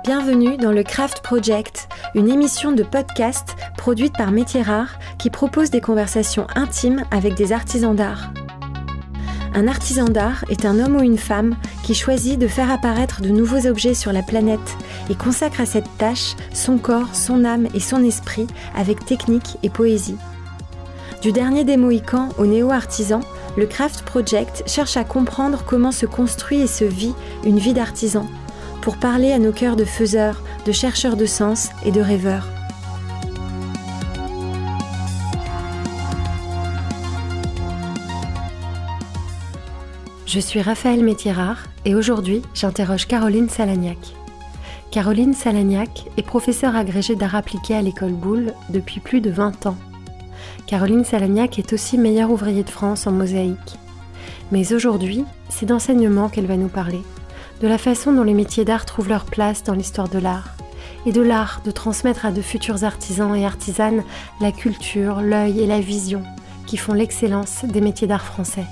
Bienvenue dans le Craft Project, une émission de podcast produite par Métiers Rares qui propose des conversations intimes avec des artisans d'art. Un artisan d'art est un homme ou une femme qui choisit de faire apparaître de nouveaux objets sur la planète et consacre à cette tâche son corps, son âme et son esprit avec technique et poésie. Du dernier des Mohicans au néo-artisan, le Craft Project cherche à comprendre comment se construit et se vit une vie d'artisan, pour parler à nos cœurs de faiseurs, de chercheurs de sens et de rêveurs. Je suis Raphaël Métiers Rares et aujourd'hui, j'interroge Caroline Salagnac. Caroline Salagnac est professeure agrégée d'art appliqué à l'école Boulle depuis plus de 20 ans. Caroline Salagnac est aussi meilleure ouvrier de France en mosaïque. Mais aujourd'hui, c'est d'enseignement qu'elle va nous parler, de la façon dont les métiers d'art trouvent leur place dans l'histoire de l'art, et de l'art de transmettre à de futurs artisans et artisanes la culture, l'œil et la vision qui font l'excellence des métiers d'art français.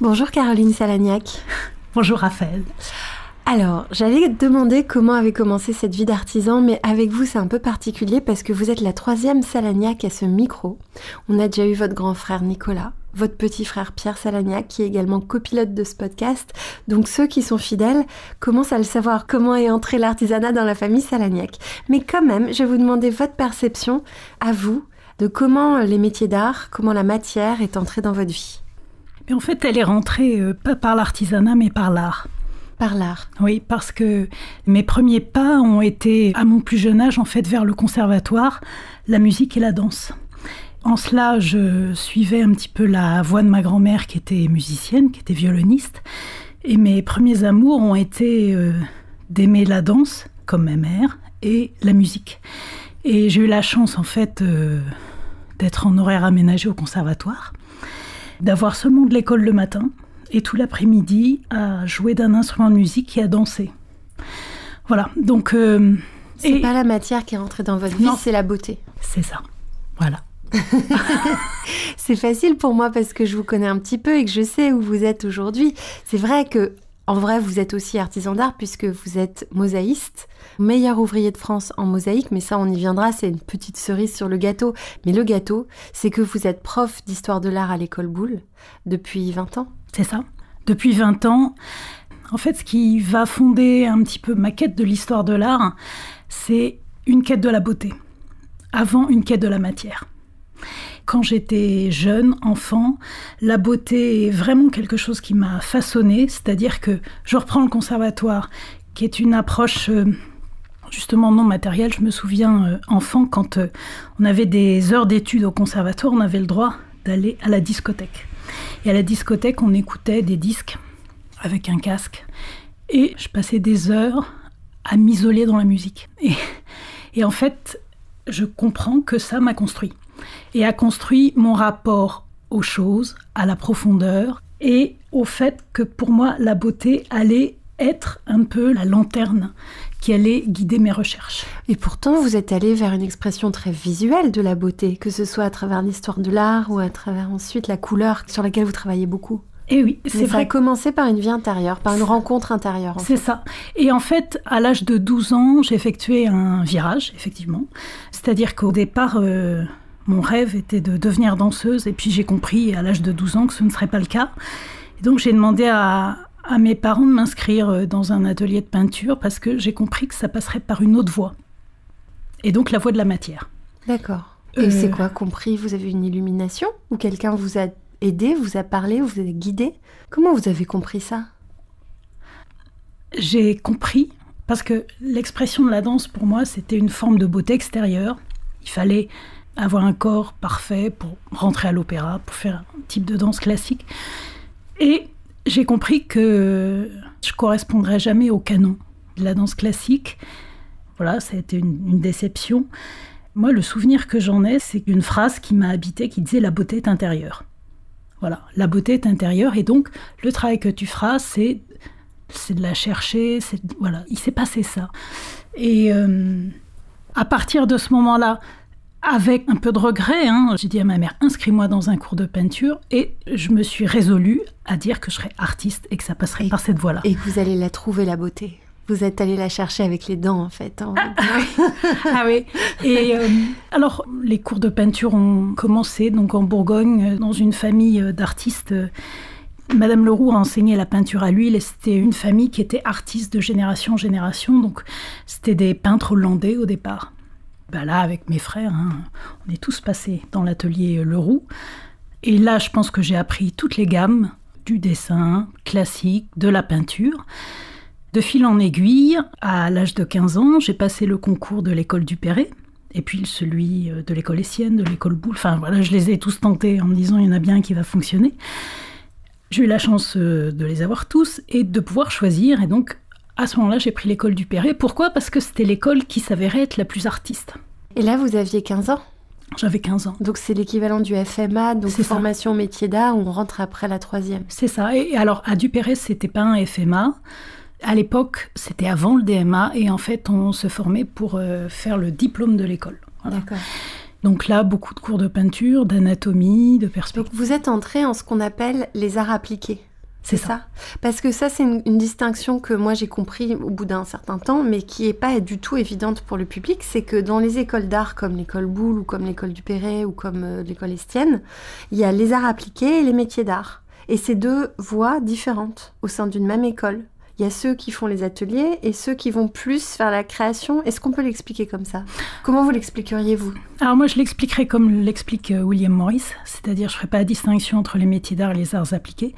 Bonjour Caroline Salagnac. Bonjour Raphaël. Alors, j'allais te demander comment avait commencé cette vie d'artisan, mais avec vous c'est un peu particulier parce que vous êtes la troisième Salagnac à ce micro. On a déjà eu votre grand frère Nicolas, votre petit frère Pierre Salagnac qui est également copilote de ce podcast. Donc ceux qui sont fidèles commencent à le savoir comment est entré l'artisanat dans la famille Salagnac. Mais quand même, je vais vous demander votre perception à vous de comment les métiers d'art, comment la matière est entrée dans votre vie. En fait, elle est rentrée pas par l'artisanat, mais par l'art. Par l'art. Oui, parce que mes premiers pas ont été, à mon plus jeune âge, en fait, vers le conservatoire, la musique et la danse. En cela, je suivais un petit peu la voie de ma grand-mère qui était musicienne, qui était violoniste. Et mes premiers amours ont été d'aimer la danse, comme ma mère, et la musique. Et j'ai eu la chance, en fait, d'être en horaire aménagé au conservatoire, d'avoir seulement de l'école le matin et tout l'après-midi à jouer d'un instrument de musique et à danser. Voilà, donc... c'est pas la matière qui est rentrée dans votre vie, c'est la beauté. C'est ça, voilà. C'est facile pour moi parce que je vous connais un petit peu et que je sais où vous êtes aujourd'hui. C'est vrai que, en vrai, vous êtes aussi artisan d'art puisque vous êtes mosaïste, meilleur ouvrier de France en mosaïque, mais ça on y viendra, c'est une petite cerise sur le gâteau. Mais le gâteau, c'est que vous êtes prof d'histoire de l'art à l'école Boulle depuis 20 ans. C'est ça, depuis 20 ans. En fait, ce qui va fonder un petit peu ma quête de l'histoire de l'art, c'est une quête de la beauté, avant une quête de la matière. Quand j'étais jeune, enfant, la beauté est vraiment quelque chose qui m'a façonnée, c'est-à-dire que je reprends le conservatoire, qui est une approche justement non matérielle. Je me souviens, enfant, quand on avait des heures d'études au conservatoire, on avait le droit d'aller à la discothèque. Et à la discothèque, on écoutait des disques avec un casque. Et je passais des heures à m'isoler dans la musique. Et en fait, je comprends que ça m'a construit. Et a construit mon rapport aux choses, à la profondeur et au fait que pour moi, la beauté allait être un peu la lanterne qui allait guider mes recherches. Et pourtant, vous êtes allé vers une expression très visuelle de la beauté, que ce soit à travers l'histoire de l'art ou à travers ensuite la couleur sur laquelle vous travaillez beaucoup. Et oui, c'est vrai. Ça a commencé par une vie intérieure, par une rencontre intérieure. C'est ça. Et en fait, à l'âge de 12 ans, j'ai effectué un virage, effectivement. C'est-à-dire qu'au départ, mon rêve était de devenir danseuse. Et puis j'ai compris à l'âge de 12 ans que ce ne serait pas le cas. Et donc j'ai demandé à mes parents de m'inscrire dans un atelier de peinture parce que j'ai compris que ça passerait par une autre voie. Et donc la voie de la matière. D'accord. Et c'est quoi, compris? Vous avez une illumination? Ou quelqu'un vous a aidé, vous a parlé, vous a guidé? Comment vous avez compris ça? J'ai compris parce que l'expression de la danse, pour moi, c'était une forme de beauté extérieure. Il fallait avoir un corps parfait pour rentrer à l'opéra, pour faire un type de danse classique. Et j'ai compris que je ne correspondrais jamais au canon de la danse classique. Voilà, ça a été une déception. Moi, le souvenir que j'en ai, c'est une phrase qui m'a habité, qui disait « la beauté est intérieure ». Voilà, la beauté est intérieure et donc le travail que tu feras, c'est c'est de la chercher, voilà, il s'est passé ça. Et à partir de ce moment-là, avec un peu de regret, j'ai dit à ma mère, inscris-moi dans un cours de peinture, et je me suis résolue à dire que je serais artiste et que ça passerait par cette voie-là. Et que vous allez la trouver, la beauté. Vous êtes allé la chercher avec les dents, en fait. Ah oui. Et alors, les cours de peinture ont commencé donc en Bourgogne, dans une famille d'artistes. Madame Leroux a enseigné la peinture à l'huile, et c'était une famille qui était artiste de génération en génération. Donc, c'était des peintres hollandais au départ. Là, avec mes frères, on est tous passés dans l'atelier Leroux. Et là, je pense que j'ai appris toutes les gammes du dessin classique, de la peinture. De fil en aiguille, à l'âge de 15 ans, j'ai passé le concours de l'école du Perret, et puis celui de l'école Estienne, de l'école Boulle. Enfin, voilà, je les ai tous tentés en me disant, il y en a bien un qui va fonctionner. J'ai eu la chance de les avoir tous et de pouvoir choisir. Et donc, à ce moment-là, j'ai pris l'école du Perret. Pourquoi ? Parce que c'était l'école qui s'avérait être la plus artiste. Et là, vous aviez 15 ans ? J'avais 15 ans. Donc c'est l'équivalent du FMA, donc c'est formation métier d'art, où on rentre après la 3e. C'est ça. Et alors, à Duperret, c'était pas un FMA. À l'époque, c'était avant le DMA. Et en fait, on se formait pour faire le diplôme de l'école. Voilà. D'accord. Donc là, beaucoup de cours de peinture, d'anatomie, de perspective. Donc vous êtes entré en ce qu'on appelle les arts appliqués. C'est ça. Parce que ça, c'est une distinction que moi j'ai compris au bout d'un certain temps, mais qui n'est pas du tout évidente pour le public. C'est que dans les écoles d'art comme l'école Boulle ou comme l'école du Perret ou comme l'école Estienne, il y a les arts appliqués et les métiers d'art. Et c'est deux voies différentes au sein d'une même école. Il y a ceux qui font les ateliers et ceux qui vont plus faire la création. Est-ce qu'on peut l'expliquer comme ça ? Comment vous l'expliqueriez, vous ? Alors moi, je l'expliquerai comme l'explique William Morris, c'est-à-dire je ne ferai pas la distinction entre les métiers d'art et les arts appliqués.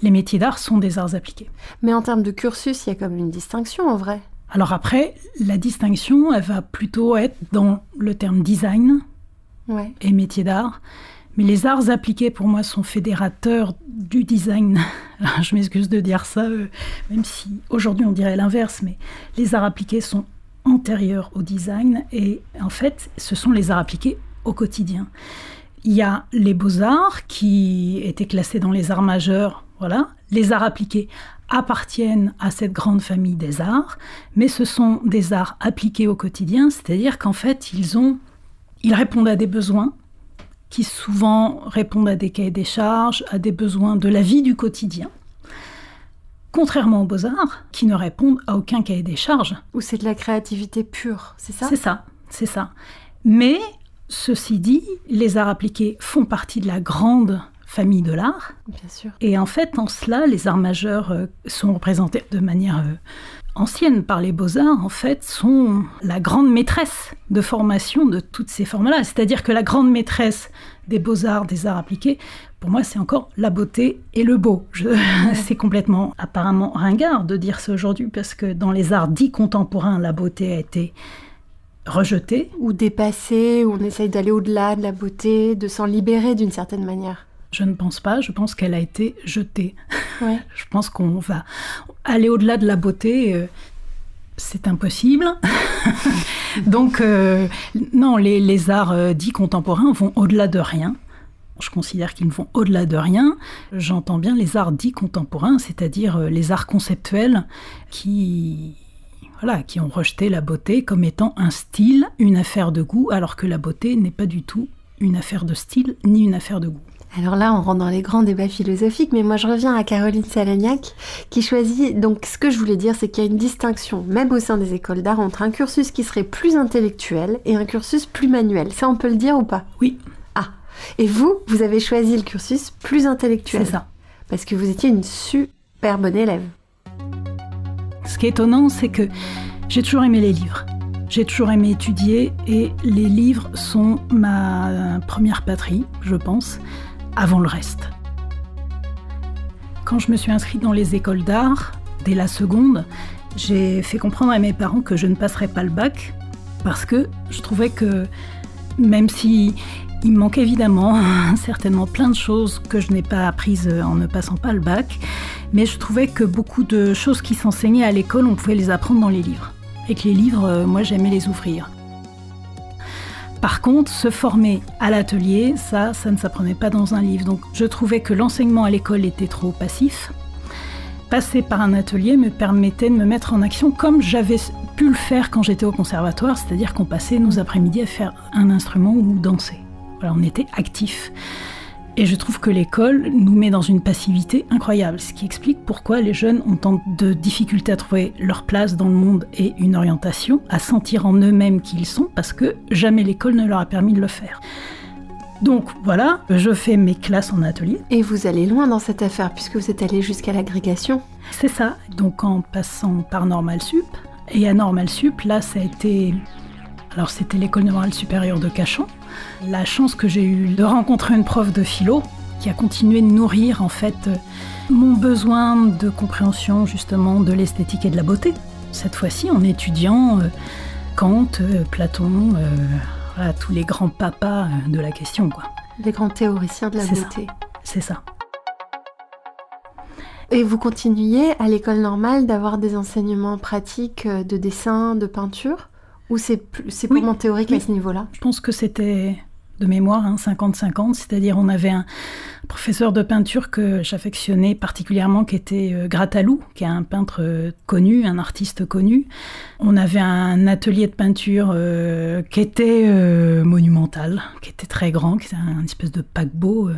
Les métiers d'art sont des arts appliqués. Mais en termes de cursus, il y a comme une distinction en vrai. Alors après, la distinction, elle va plutôt être dans le terme design et métier d'art. Mais les arts appliqués, pour moi, sont fédérateurs du design. Alors, je m'excuse de dire ça, même si aujourd'hui on dirait l'inverse, mais les arts appliqués sont antérieurs au design. Et en fait, ce sont les arts appliqués au quotidien. Il y a les beaux-arts qui étaient classés dans les arts majeurs. Voilà. Les arts appliqués appartiennent à cette grande famille des arts, mais ce sont des arts appliqués au quotidien, c'est-à-dire qu'en fait, ils répondent à des besoins qui souvent répondent à des cahiers des charges, à des besoins de la vie du quotidien. Contrairement aux beaux-arts, qui ne répondent à aucun cahier des charges. Ou c'est de la créativité pure, c'est ça ? C'est ça. Mais, ceci dit, les arts appliqués font partie de la grande famille de l'art. Bien sûr. Et en fait, en cela, les arts majeurs sont représentés de manière ancienne par les beaux-arts, en fait, sont la grande maîtresse de formation de toutes ces formes-là. C'est-à-dire que la grande maîtresse des beaux-arts, des arts appliqués, pour moi, c'est encore la beauté et le beau. C'est complètement, apparemment, ringard de dire ça aujourd'hui, parce que dans les arts dits contemporains, la beauté a été rejetée. Ou dépassée, où on essaye d'aller au-delà de la beauté, de s'en libérer d'une certaine manière. Je ne pense pas, je pense qu'elle a été jetée. Ouais. Je pense qu'on va aller au-delà de la beauté, c'est impossible. Donc, non, les arts dits contemporains vont au-delà de rien. Je considère qu'ils vont au-delà de rien. J'entends bien les arts dits contemporains, c'est-à-dire les arts conceptuels qui ont rejeté la beauté comme étant un style, une affaire de goût, alors que la beauté n'est pas du tout une affaire de style ni une affaire de goût. Alors là, on rentre dans les grands débats philosophiques, mais moi je reviens à Caroline Salagnac, qui choisit... Donc ce que je voulais dire, c'est qu'il y a une distinction, même au sein des écoles d'art, entre un cursus qui serait plus intellectuel et un cursus plus manuel. Ça, on peut le dire ou pas ? Oui. Ah, et vous avez choisi le cursus plus intellectuel. C'est ça. Parce que vous étiez une super bonne élève. Ce qui est étonnant, c'est que j'ai toujours aimé les livres. J'ai toujours aimé étudier et les livres sont ma première patrie, je pense, avant le reste. Quand je me suis inscrite dans les écoles d'art, dès la seconde, j'ai fait comprendre à mes parents que je ne passerais pas le bac parce que je trouvais que, même si il me manquait évidemment certainement plein de choses que je n'ai pas apprises en ne passant pas le bac, mais je trouvais que beaucoup de choses qui s'enseignaient à l'école, on pouvait les apprendre dans les livres. Et que les livres, moi, j'aimais les ouvrir. Par contre, se former à l'atelier, ça ne s'apprenait pas dans un livre. Donc, je trouvais que l'enseignement à l'école était trop passif. passer par un atelier me permettait de me mettre en action comme j'avais pu le faire quand j'étais au conservatoire, c'est-à-dire qu'on passait nos après-midi à faire un instrument ou danser. Voilà, on était actifs. Et je trouve que l'école nous met dans une passivité incroyable, ce qui explique pourquoi les jeunes ont tant de difficultés à trouver leur place dans le monde et une orientation, à sentir en eux-mêmes qui ils sont, parce que jamais l'école ne leur a permis de le faire. Donc voilà, je fais mes classes en atelier. Et vous allez loin dans cette affaire, puisque vous êtes allé jusqu'à l'agrégation. C'est ça, donc en passant par Normal Sup. Et à Normal Sup, là, ça a été... Alors c'était l'école normale supérieure de Cachan. La chance que j'ai eue de rencontrer une prof de philo qui a continué de nourrir en fait mon besoin de compréhension justement de l'esthétique et de la beauté. Cette fois-ci en étudiant Kant, Platon, voilà, tous les grands papas de la question, quoi. Les grands théoriciens de la beauté. C'est ça. Et vous continuiez à l'école normale d'avoir des enseignements pratiques de dessin, de peinture ? Ou c'est purement théorique à ce niveau-là ? Je pense que c'était de mémoire 50-50, c'est-à-dire on avait un professeur de peinture que j'affectionnais particulièrement qui était Grattalou, qui est un peintre connu, un artiste connu. On avait un atelier de peinture qui était monumental, qui était très grand, qui était un espèce de paquebot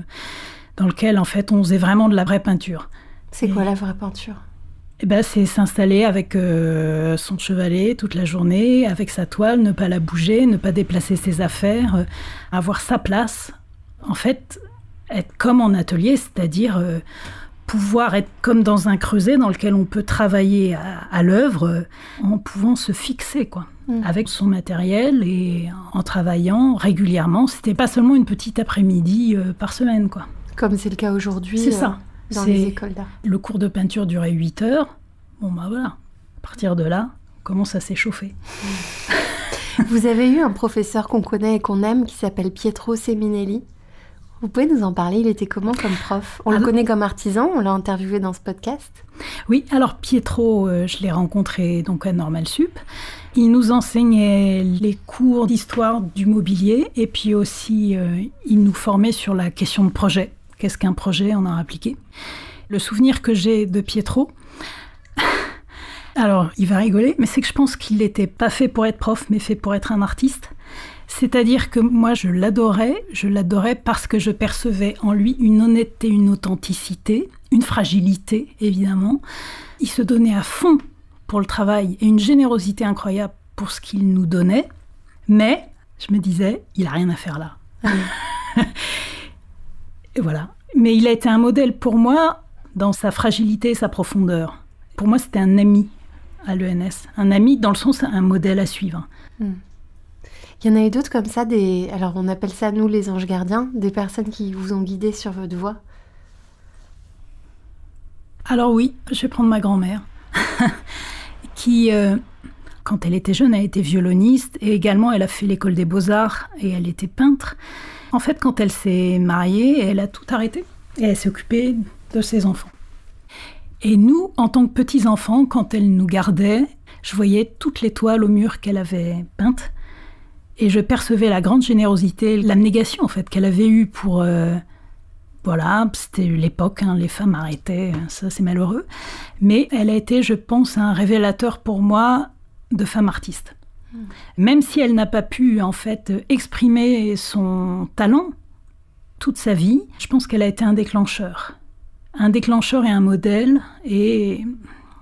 dans lequel en fait on faisait vraiment de la vraie peinture. C'est quoi la vraie peinture ? Eh ben, c'est s'installer avec son chevalet toute la journée, avec sa toile, ne pas la bouger, ne pas déplacer ses affaires, avoir sa place. En fait, être comme en atelier, c'est-à-dire pouvoir être comme dans un creuset dans lequel on peut travailler à l'œuvre en pouvant se fixer, quoi, avec son matériel et en travaillant régulièrement. C'était pas seulement une petite après-midi par semaine, quoi. Comme c'est le cas aujourd'hui. C'est ça. Dans les écoles d'art. Le cours de peinture durait 8 heures. Bon, bah voilà. À partir de là, on commence à s'échauffer. Vous avez eu un professeur qu'on connaît et qu'on aime qui s'appelle Pietro Seminelli. Vous pouvez nous en parler ? Il était comment comme prof ? On le connaît comme artisan, on l'a interviewé dans ce podcast. Oui, alors Pietro, je l'ai rencontré donc à Normal Sup. Il nous enseignait les cours d'histoire du mobilier et puis aussi il nous formait sur la question de projet. Qu'est-ce qu'un projet en art appliqué ? Le souvenir que j'ai de Pietro, alors il va rigoler, mais c'est que je pense qu'il n'était pas fait pour être prof, mais fait pour être un artiste. C'est-à-dire que moi je l'adorais parce que je percevais en lui une honnêteté, une authenticité, une fragilité évidemment. Il se donnait à fond pour le travail et une générosité incroyable pour ce qu'il nous donnait, mais je me disais, il n'a rien à faire là. Et voilà. Mais il a été un modèle pour moi dans sa fragilité et sa profondeur. Pour moi, c'était un ami à l'ENS. Un ami dans le sens un modèle à suivre. Il y en a eu d'autres comme ça, alors on appelle ça, nous, les anges gardiens, des personnes qui vous ont guidé sur votre voie ? Alors oui, je vais prendre ma grand-mère, qui, quand elle était jeune, a été violoniste et également elle a fait l'école des beaux-arts et elle était peintre. En fait, quand elle s'est mariée, elle a tout arrêté et elle s'est occupée de ses enfants. Et nous, en tant que petits-enfants, quand elle nous gardait, je voyais toutes les toiles au mur qu'elle avait peintes et je percevais la grande générosité, l'abnégation en fait qu'elle avait eue pour... Voilà, c'était l'époque, les femmes arrêtaient, ça c'est malheureux. Mais elle a été, je pense, un révélateur pour moi de femme artiste. Même si elle n'a pas pu, en fait, exprimer son talent toute sa vie, je pense qu'elle a été un déclencheur. Un déclencheur et un modèle. Et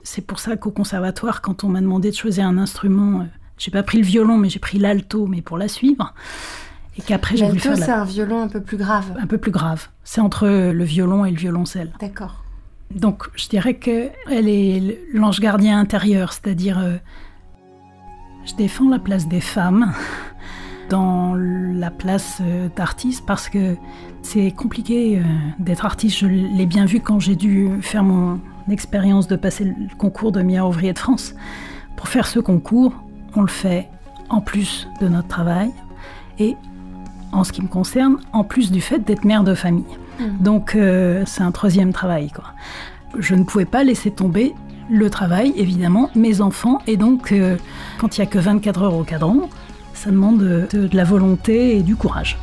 c'est pour ça qu'au conservatoire, quand on m'a demandé de choisir un instrument, j'ai pas pris le violon, mais j'ai pris l'alto, mais pour la suiure. Et qu'après, j'ai voulu faire c'est un violon un peu plus grave. Un peu plus grave. C'est entre le violon et le violoncelle. D'accord. Donc, je dirais qu'elle est l'ange gardien intérieur, c'est-à-dire... je défends la place des femmes dans la place d'artiste parce que c'est compliqué d'être artiste. Je l'ai bien vu quand j'ai dû faire mon expérience de passer le concours de meilleur ouvrier de France. Pour faire ce concours, on le fait en plus de notre travail et en ce qui me concerne, en plus du fait d'être mère de famille. Donc c'est un troisième travail, quoi. Je ne pouvais pas laisser tomber le travail, évidemment, mes enfants, et donc quand il n'y a que 24 heures au cadran, ça demande de la volonté et du courage.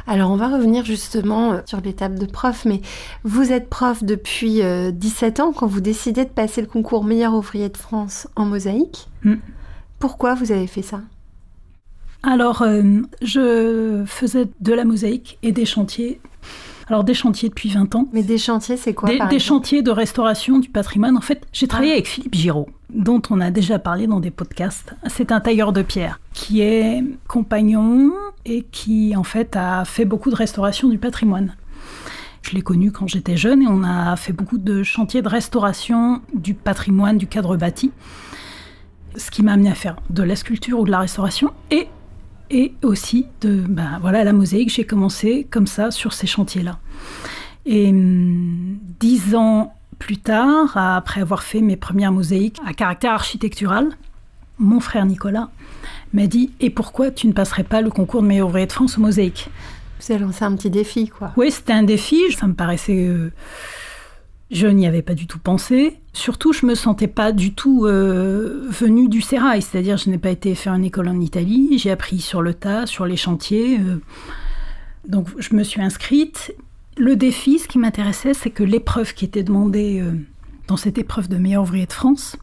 Alors on va revenir justement sur l'étape de prof, mais vous êtes prof depuis 17 ans quand vous décidez de passer le concours meilleur ouvrier de France en mosaïque. Pourquoi vous avez fait ça ? Alors, je faisais de la mosaïque et des chantiers. Alors, des chantiers depuis 20 ans. Mais des chantiers, c'est quoi, Des chantiers de restauration du patrimoine. En fait, j'ai travaillé avec Philippe Giraud, dont on a déjà parlé dans des podcasts. C'est un tailleur de pierre qui est compagnon et qui, en fait, a fait beaucoup de restauration du patrimoine. Je l'ai connu quand j'étais jeune et on a fait beaucoup de chantiers de restauration du patrimoine, du cadre bâti. Ce qui m'a amené à faire de la sculpture ou de la restauration et aussi de la mosaïque. J'ai commencé comme ça sur ces chantiers-là. Et 10 ans plus tard, après avoir fait mes premières mosaïques à caractère architectural, mon frère Nicolas m'a dit « Et pourquoi tu ne passerais pas le concours de meilleur ouvrier de France aux mosaïques ?» Vous avez lancé un petit défi, quoi. Oui, c'était un défi. Ça me paraissait... je n'y avais pas du tout pensé. Surtout, je ne me sentais pas du tout venue du sérail. C'est-à-dire, je n'ai pas été faire une école en Italie. J'ai appris sur le tas, sur les chantiers. Donc, je me suis inscrite. Le défi, ce qui m'intéressait, c'est que l'épreuve qui était demandée dans cette épreuve de meilleur ouvrier de France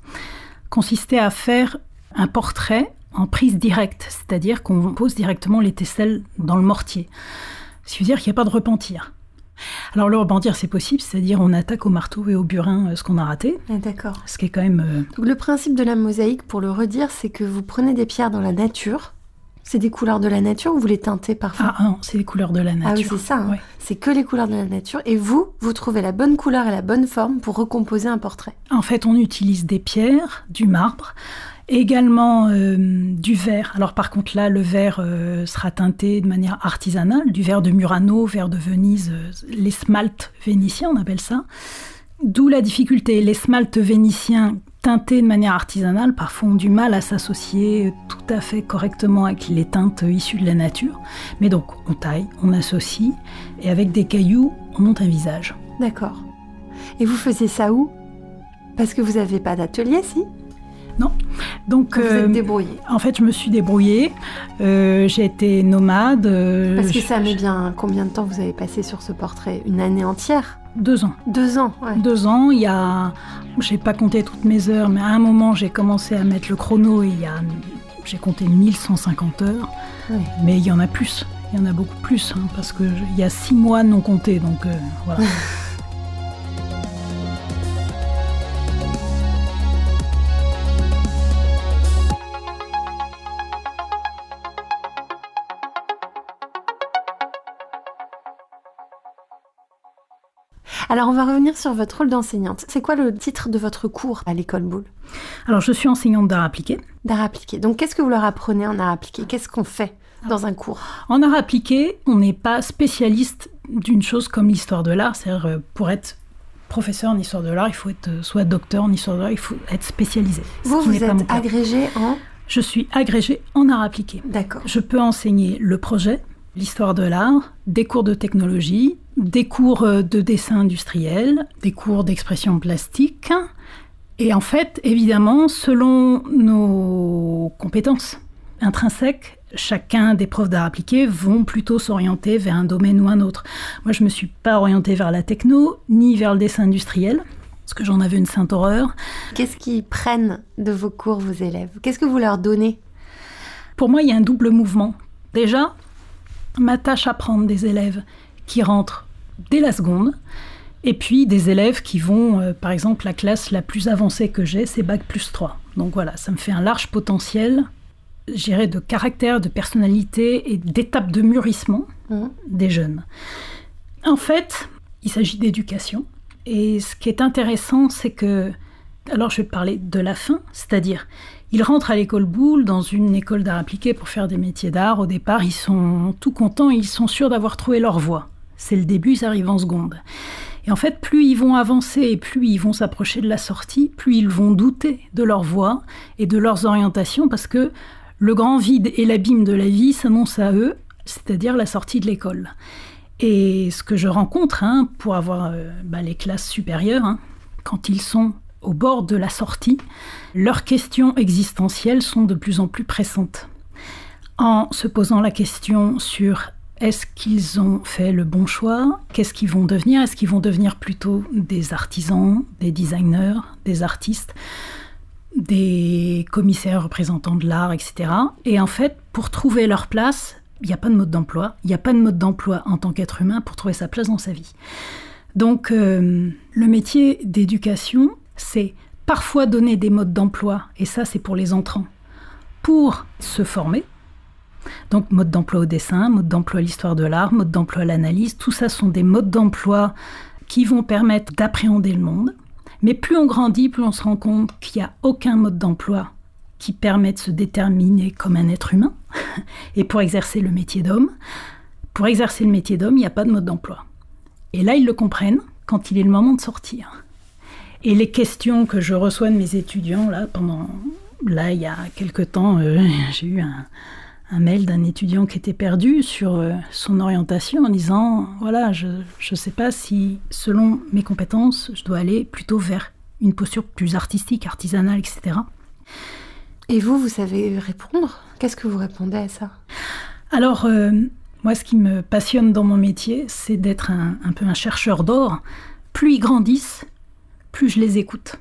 consistait à faire un portrait en prise directe. C'est-à-dire qu'on pose directement les tesselles dans le mortier. Ce qui veut dire qu'il n'y a pas de repentir. Alors le repentir, c'est possible, c'est-à-dire on attaque au marteau et au burin ce qu'on a raté. Ah, d'accord. Ce qui est quand même... Donc, le principe de la mosaïque, pour le redire, c'est que vous prenez des pierres dans la nature. C'est des couleurs de la nature ou vous les teintez parfois ? Ah non, c'est les couleurs de la nature. Ah oui, c'est ça. Hein. Ouais. C'est que les couleurs de la nature. Et vous trouvez la bonne couleur et la bonne forme pour recomposer un portrait. En fait, on utilise des pierres, du marbre, également du verre. Alors par contre là, le verre sera teinté de manière artisanale, du verre de Murano, verre de Venise, les smaltes vénitiens, on appelle ça. D'où la difficulté. Les smaltes vénitiens teintés de manière artisanale parfois ont du mal à s'associer tout à fait correctement avec les teintes issues de la nature. Mais donc on taille, on associe et avec des cailloux, on monte un visage. D'accord. Et vous faisiez ça où ? Parce que vous n'avez pas d'atelier, si ? Non. Donc, vous êtes débrouillée. En fait, je me suis débrouillée. J'ai été nomade. Parce que ça met bien... Combien de temps vous avez passé sur ce portrait ? Une année entière ? 2 ans. 2 ans, ouais. 2 ans, il y a... J'ai pas compté toutes mes heures, mais à un moment, j'ai commencé à mettre le chrono et j'ai compté 1150 heures. Ouais. Mais il y en a plus. Il y en a beaucoup plus, hein, parce qu'il y a 6 mois non comptés, donc voilà. Alors, on va revenir sur votre rôle d'enseignante. C'est quoi le titre de votre cours à l'école Boulle ? Alors, je suis enseignante d'art appliqué. D'art appliqué. Donc, qu'est-ce que vous leur apprenez en art appliqué ? Qu'est-ce qu'on fait dans un cours ? En art appliqué, on n'est pas spécialiste d'une chose comme l'histoire de l'art. C'est-à-dire, pour être professeur en histoire de l'art, il faut être soit docteur en histoire de l'art, il faut être spécialisé. Vous êtes agrégé en ? Je suis agrégée en art appliqué. D'accord. Je peux enseigner le projet, l'histoire de l'art, des cours de technologie, des cours de dessin industriel, des cours d'expression plastique. Et en fait, évidemment, selon nos compétences intrinsèques, chacun des profs d'art appliqué vont plutôt s'orienter vers un domaine ou un autre. Moi, je ne me suis pas orientée vers la techno, ni vers le dessin industriel, parce que j'en avais une sainte horreur. Qu'est-ce qu'ils prennent de vos cours, vos élèves ? Qu'est-ce que vous leur donnez ? Pour moi, il y a un double mouvement. Déjà, ma tâche à prendre des élèves qui rentrent dès la seconde, et puis des élèves qui vont, par exemple, la classe la plus avancée que j'ai, c'est Bac+3. Donc voilà, ça me fait un large potentiel, je dirais, de caractère, de personnalité et d'étape de mûrissement des jeunes. En fait, il s'agit d'éducation. Et ce qui est intéressant, c'est que... Alors, je vais parler de la fin, c'est-à-dire... Ils rentrent à l'école Boulle, dans une école d'art appliqué pour faire des métiers d'art. Au départ, ils sont tout contents, ils sont sûrs d'avoir trouvé leur voie. C'est le début, ils arrivent en seconde. Et en fait, plus ils vont avancer et plus ils vont s'approcher de la sortie, plus ils vont douter de leur voie et de leurs orientations, parce que le grand vide et l'abîme de la vie s'annoncent à eux, c'est-à-dire la sortie de l'école. Et ce que je rencontre, pour avoir les classes supérieures, quand ils sont au bord de la sortie, leurs questions existentielles sont de plus en plus pressantes. En se posant la question sur est-ce qu'ils ont fait le bon choix? Qu'est-ce qu'ils vont devenir? Est-ce qu'ils vont devenir plutôt des artisans, des designers, des artistes, des commissaires représentants de l'art, etc. Et en fait, pour trouver leur place, il n'y a pas de mode d'emploi. Il n'y a pas de mode d'emploi en tant qu'être humain pour trouver sa place dans sa vie. Donc, le métier d'éducation, c'est parfois donner des modes d'emploi, et ça, c'est pour les entrants, pour se former. Donc, mode d'emploi au dessin, mode d'emploi à l'histoire de l'art, mode d'emploi à l'analyse, tout ça sont des modes d'emploi qui vont permettre d'appréhender le monde. Mais plus on grandit, plus on se rend compte qu'il n'y a aucun mode d'emploi qui permet de se déterminer comme un être humain. Et pour exercer le métier d'homme, il n'y a pas de mode d'emploi. Et là, ils le comprennent quand il est le moment de sortir. Et les questions que je reçois de mes étudiants, il y a quelque temps, j'ai eu un mail d'un étudiant qui était perdu sur son orientation en disant « Voilà, je ne sais pas si, selon mes compétences, je dois aller plutôt vers une posture plus artistique, artisanale, etc. » Et vous savez répondre? Qu'est-ce que vous répondez à ça? Alors, moi, ce qui me passionne dans mon métier, c'est d'être un peu un chercheur d'or. Plus ils grandissent, plus je les écoute.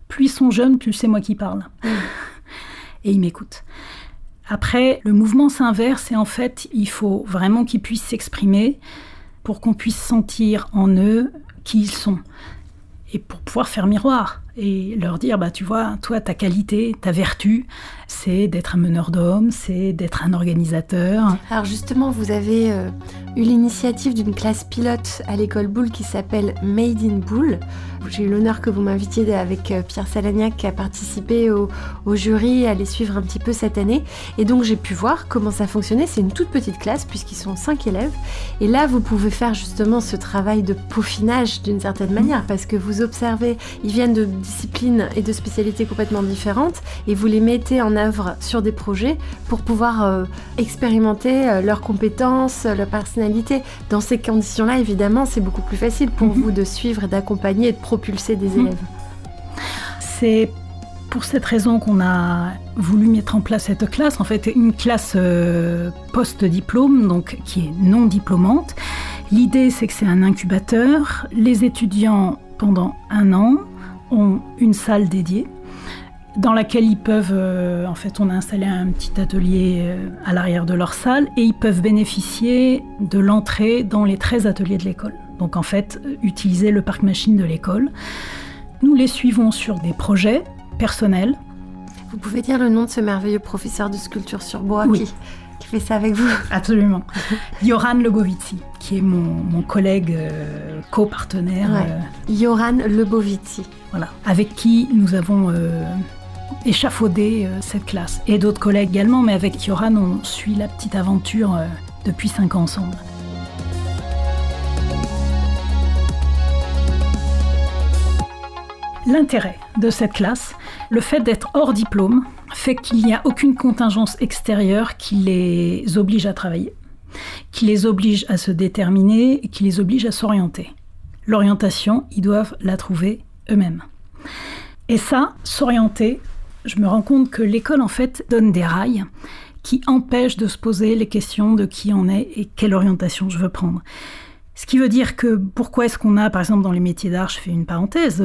Plus ils sont jeunes, plus c'est moi qui parle. Et ils m'écoutent. Après, le mouvement s'inverse et en fait, il faut vraiment qu'ils puissent s'exprimer pour qu'on puisse sentir en eux qui ils sont. Et pour pouvoir faire miroir et leur dire, tu vois, toi, ta qualité, ta vertu, c'est d'être un meneur d'hommes, c'est d'être un organisateur. Alors justement, vous avez eu l'initiative d'une classe pilote à l'école Boulle qui s'appelle Made in Boulle. J'ai eu l'honneur que vous m'invitiez avec Pierre Salagnac qui a participé au jury à les suivre un petit peu cette année. Et donc j'ai pu voir comment ça fonctionnait. C'est une toute petite classe puisqu'ils sont 5 élèves. Et là, vous pouvez faire justement ce travail de peaufinage d'une certaine manière parce que vous observez, ils viennent de disciplines et de spécialités complètement différentes et vous les mettez en œuvre sur des projets pour pouvoir expérimenter leurs compétences, leur personnalité. Dans ces conditions-là, évidemment, c'est beaucoup plus facile pour vous de suivre et d'accompagner et de propulser des élèves. C'est pour cette raison qu'on a voulu mettre en place cette classe, en fait une classe post-diplôme, donc qui est non diplômante. L'idée, c'est que c'est un incubateur. Les étudiants, pendant 1 an, ont une salle dédiée dans laquelle ils peuvent, en fait, on a installé un petit atelier à l'arrière de leur salle et ils peuvent bénéficier de l'entrée dans les 13 ateliers de l'école. Donc, en fait, utiliser le parc machine de l'école. Nous les suivons sur des projets personnels. Vous pouvez dire le nom de ce merveilleux professeur de sculpture sur bois qui fait ça avec vous? Absolument. Joran Lebovici, qui est mon collègue co-partenaire. Joran Lebovici. Voilà, avec qui nous avons échafaudé cette classe. Et d'autres collègues également, mais avec Joran, on suit la petite aventure depuis 5 ans ensemble. L'intérêt de cette classe, le fait d'être hors diplôme, fait qu'il n'y a aucune contingence extérieure qui les oblige à travailler, qui les oblige à se déterminer et qui les oblige à s'orienter. L'orientation, ils doivent la trouver eux-mêmes. Et ça, s'orienter, je me rends compte que l'école, en fait, donne des rails qui empêchent de se poser les questions de qui on est et quelle orientation je veux prendre. Ce qui veut dire que pourquoi est-ce qu'on a, par exemple, dans les métiers d'art, je fais une parenthèse,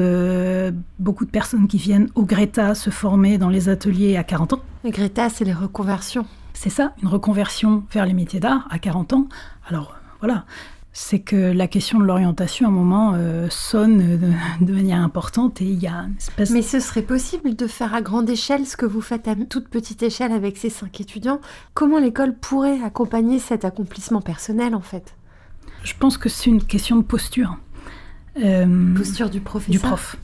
beaucoup de personnes qui viennent au Greta se former dans les ateliers à 40 ans. Le Greta, c'est les reconversions. C'est ça, une reconversion vers les métiers d'art à 40 ans. Alors, voilà, c'est que la question de l'orientation, à un moment, sonne de manière importante et il y a une espèce... Mais ce serait possible de faire à grande échelle ce que vous faites à toute petite échelle avec ces 5 étudiants. Comment l'école pourrait accompagner cet accomplissement personnel, en fait ? Je pense que c'est une question de posture. Posture du professeur. Du prof.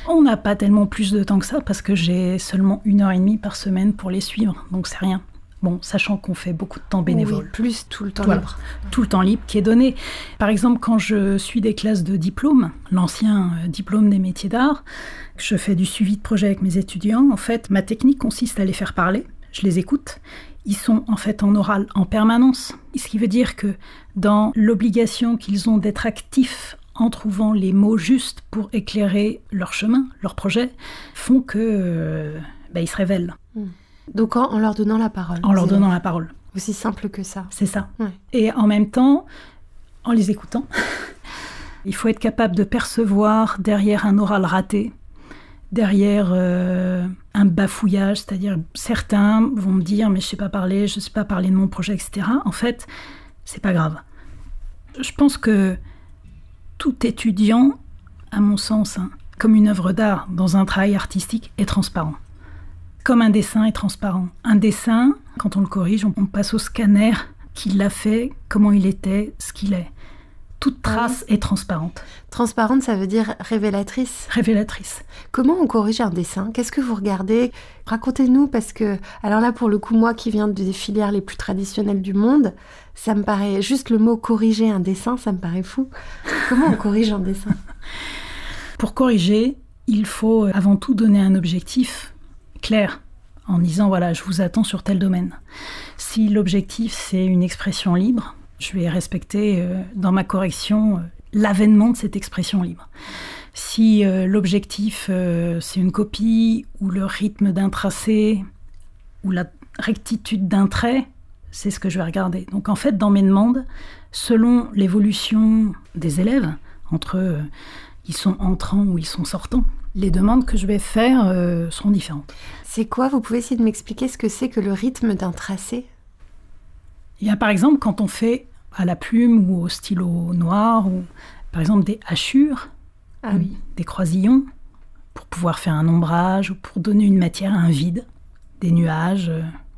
On n'a pas tellement plus de temps que ça parce que j'ai seulement 1h30 par semaine pour les suivre, donc c'est rien. Bon, sachant qu'on fait beaucoup de temps bénévole. Oui, plus tout le temps libre. Tout le temps libre qui est donné. Par exemple, quand je suis des classes de diplôme, l'ancien diplôme des métiers d'art, je fais du suivi de projet avec mes étudiants. En fait, ma technique consiste à les faire parler. Je les écoute. Ils sont en fait en oral en permanence. Ce qui veut dire que dans l'obligation qu'ils ont d'être actifs en trouvant les mots justes pour éclairer leur chemin, leur projet, font que ils se révèlent. Donc en leur donnant la parole. En leur donnant la parole. Aussi simple que ça. C'est ça. Ouais. Et en même temps, en les écoutant, il faut être capable de percevoir derrière un oral raté, derrière un bafouillage, c'est-à-dire certains vont me dire « mais je ne sais pas parler de mon projet, etc. » En fait, c'est pas grave. Je pense que tout étudiant, à mon sens, comme une œuvre d'art dans un travail artistique, est transparent. Comme un dessin est transparent. Un dessin, quand on le corrige, on passe au scanner qui l'a fait, comment il était, ce qu'il est. Toute trace est transparente. Transparente, ça veut dire révélatrice. Révélatrice. Comment on corrige un dessin ? Qu'est-ce que vous regardez ? Racontez-nous, parce que, alors là, pour le coup, moi qui viens des filières les plus traditionnelles du monde, ça me paraît, juste le mot corriger un dessin, ça me paraît fou. Comment on corrige un dessin ? Pour corriger, il faut avant tout donner un objectif clair, en disant, voilà, je vous attends sur tel domaine. Si l'objectif, c'est une expression libre, je vais respecter dans ma correction l'avènement de cette expression libre. Si l'objectif, c'est une copie, ou le rythme d'un tracé, ou la rectitude d'un trait, c'est ce que je vais regarder. Donc en fait, dans mes demandes, selon l'évolution des élèves, entre ils sont entrants ou ils sont sortants, les demandes que je vais faire seront différentes. C'est quoi ? Vous pouvez essayer de m'expliquer ce que c'est que le rythme d'un tracé ? Il y a par exemple, quand on fait à la plume ou au stylo noir, ou par exemple des hachures, des croisillons, pour pouvoir faire un ombrage ou pour donner une matière à un vide, des nuages,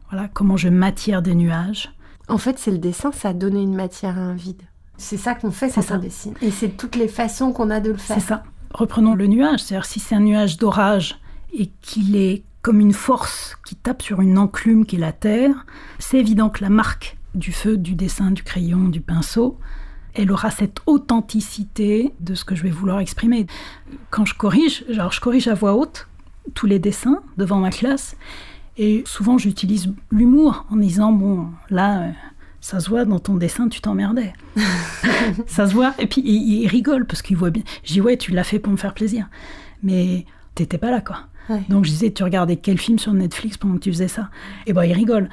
voilà, comment je matière des nuages. En fait, c'est le dessin, ça a donné une matière à un vide. C'est ça qu'on fait quand on dessine. Et c'est toutes les façons qu'on a de le faire. C'est ça. Reprenons le nuage, c'est-à-dire si c'est un nuage d'orage et qu'il est comme une force qui tape sur une enclume qui est la terre, c'est évident que la marque du feu, du dessin, du crayon, du pinceau, elle aura cette authenticité de ce que je vais vouloir exprimer. Quand je corrige à voix haute tous les dessins devant ma classe, et souvent j'utilise l'humour en disant, bon, là, ça se voit dans ton dessin, tu t'emmerdais. Ça se voit, et puis il rigole, parce qu'il voit bien. Je dis, ouais, tu l'as fait pour me faire plaisir, mais t'étais pas là, quoi. Ouais. Donc je disais, tu regardais quel film sur Netflix pendant que tu faisais ça ? Et il rigole.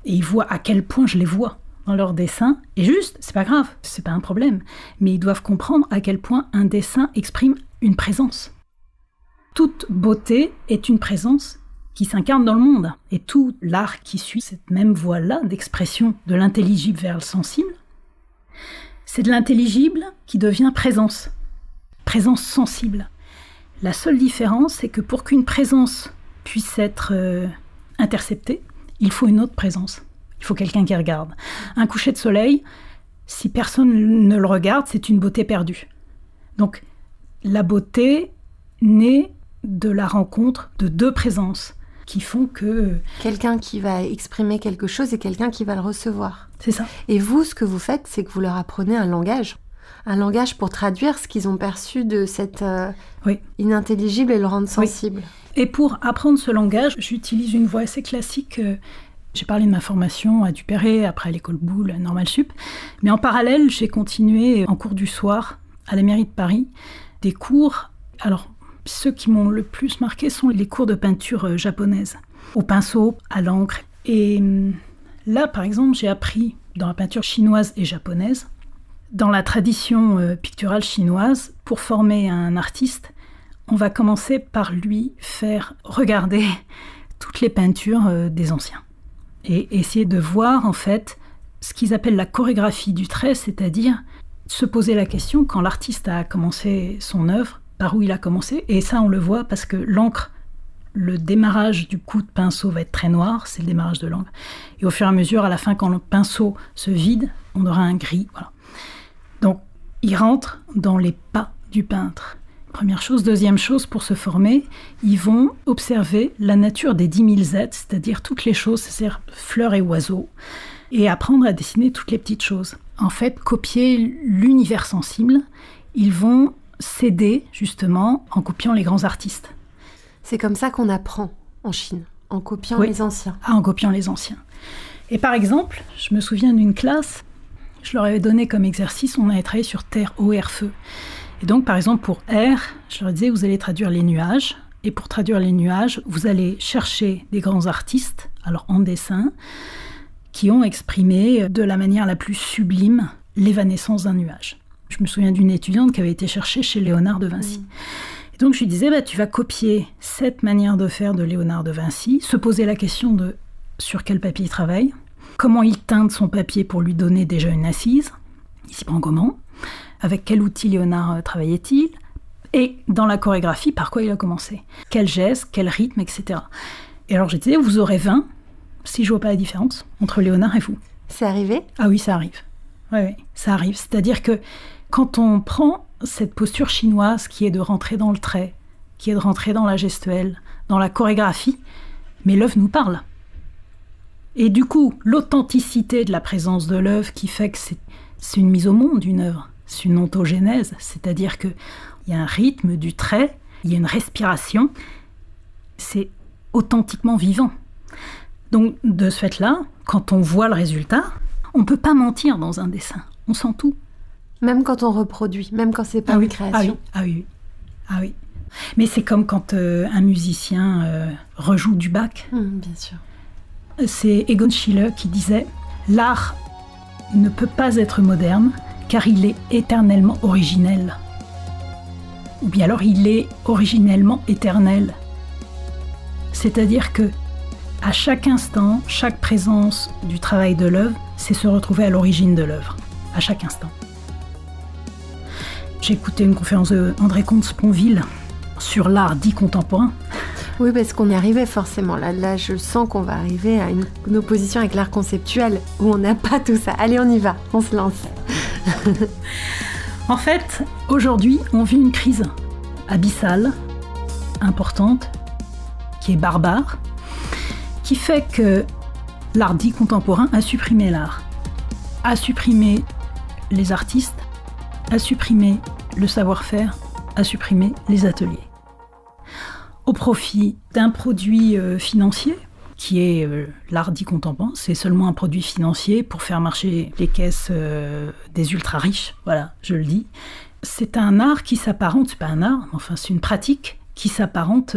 Et ils voient à quel point je les vois dans leurs dessins. Et juste, c'est pas grave, c'est pas un problème. Mais ils doivent comprendre à quel point un dessin exprime une présence. Toute beauté est une présence qui s'incarne dans le monde. Et tout l'art qui suit cette même voie-là d'expression de l'intelligible vers le sensible, c'est de l'intelligible qui devient présence. Présence sensible. La seule différence, c'est que pour qu'une présence puisse être interceptée, il faut une autre présence. Il faut quelqu'un qui regarde. Un coucher de soleil, si personne ne le regarde, c'est une beauté perdue. Donc, la beauté naît de la rencontre de deux présences qui font que... Quelqu'un qui va exprimer quelque chose et quelqu'un qui va le recevoir. C'est ça. Et vous, ce que vous faites, c'est que vous leur apprenez un langage. Un langage pour traduire ce qu'ils ont perçu de cette inintelligible et le rendre sensible. Oui. Et pour apprendre ce langage, j'utilise une voie assez classique. J'ai parlé de ma formation à Duperré, après à l'école Boulle, à Normal Sup. Mais en parallèle, j'ai continué en cours du soir, à la mairie de Paris, des cours. Alors, ceux qui m'ont le plus marqué sont les cours de peinture japonaise, au pinceau, à l'encre. Et là, par exemple, j'ai appris dans la peinture chinoise et japonaise, dans la tradition picturale chinoise, pour former un artiste, on va commencer par lui faire regarder toutes les peintures des anciens et essayer de voir en fait ce qu'ils appellent la chorégraphie du trait, c'est-à-dire se poser la question quand l'artiste a commencé son œuvre, par où il a commencé, et ça on le voit parce que l'encre, le démarrage du coup de pinceau va être très noir, c'est le démarrage de l'encre, et au fur et à mesure, à la fin, quand le pinceau se vide, on aura un gris, voilà. Donc, il rentre dans les pas du peintre. Première chose. Deuxième chose, pour se former, ils vont observer la nature des 10 000 êtres, c'est-à-dire toutes les choses, c'est-à-dire fleurs et oiseaux, et apprendre à dessiner toutes les petites choses. En fait, copier l'univers sensible, ils vont s'aider justement en copiant les grands artistes. C'est comme ça qu'on apprend en Chine, en copiant les anciens. En copiant les anciens. Et par exemple, je me souviens d'une classe, je leur avais donné comme exercice, on avait travaillé sur terre, eau, air, feu. Et donc, par exemple, pour air, je leur disais, vous allez traduire les nuages. Et pour traduire les nuages, vous allez chercher des grands artistes, alors en dessin, qui ont exprimé de la manière la plus sublime l'évanescence d'un nuage. Je me souviens d'une étudiante qui avait été cherchée chez Léonard de Vinci. Et donc je lui disais, tu vas copier cette manière de faire de Léonard de Vinci, se poser la question de sur quel papier il travaille, comment il teinte son papier pour lui donner déjà une assise, il s'y prend comment, avec quel outil Léonard travaillait-il, et dans la chorégraphie, par quoi il a commencé, quel geste, quel rythme, etc. Et alors je disais, vous aurez 20 si je ne vois pas la différence entre Léonard et vous. C'est arrivé ? Ah oui, ça arrive. Oui, ça arrive. C'est-à-dire que quand on prend cette posture chinoise qui est de rentrer dans le trait, qui est de rentrer dans la gestuelle, dans la chorégraphie, mais l'œuvre nous parle. Et du coup, l'authenticité de la présence de l'œuvre qui fait que c'est une mise au monde d'une œuvre, c'est une ontogénèse, c'est-à-dire qu'il y a un rythme du trait, il y a une respiration, c'est authentiquement vivant. Donc, de ce fait-là, quand on voit le résultat, on ne peut pas mentir dans un dessin, on sent tout. Même quand on reproduit, même quand c'est pas une création. Ah oui. Mais c'est comme quand un musicien rejoue du Bach. Bien sûr. C'est Egon Schiele qui disait « L'art ne peut pas être moderne car il est éternellement originel. » Ou bien alors il est originellement éternel. C'est-à-dire que à chaque instant, chaque présence du travail de l'œuvre, c'est se retrouver à l'origine de l'œuvre, à chaque instant. J'ai écouté une conférence d'André Comte-Sponville sur l'art dit contemporain. Oui, parce qu'on y arrivait forcément. Là, je sens qu'on va arriver à une opposition avec l'art conceptuel, où on n'a pas tout ça. Allez, on y va, on se lance. En fait, aujourd'hui, on vit une crise abyssale, importante, qui est barbare, qui fait que l'art dit contemporain a supprimé l'art, a supprimé les artistes, a supprimé le savoir-faire, a supprimé les ateliers. Au profit d'un produit financier, qui est l'art dit contemporain. C'est seulement un produit financier pour faire marcher les caisses des ultra-riches, voilà, je le dis. C'est un art qui s'apparente, c'est pas un art, enfin c'est une pratique qui s'apparente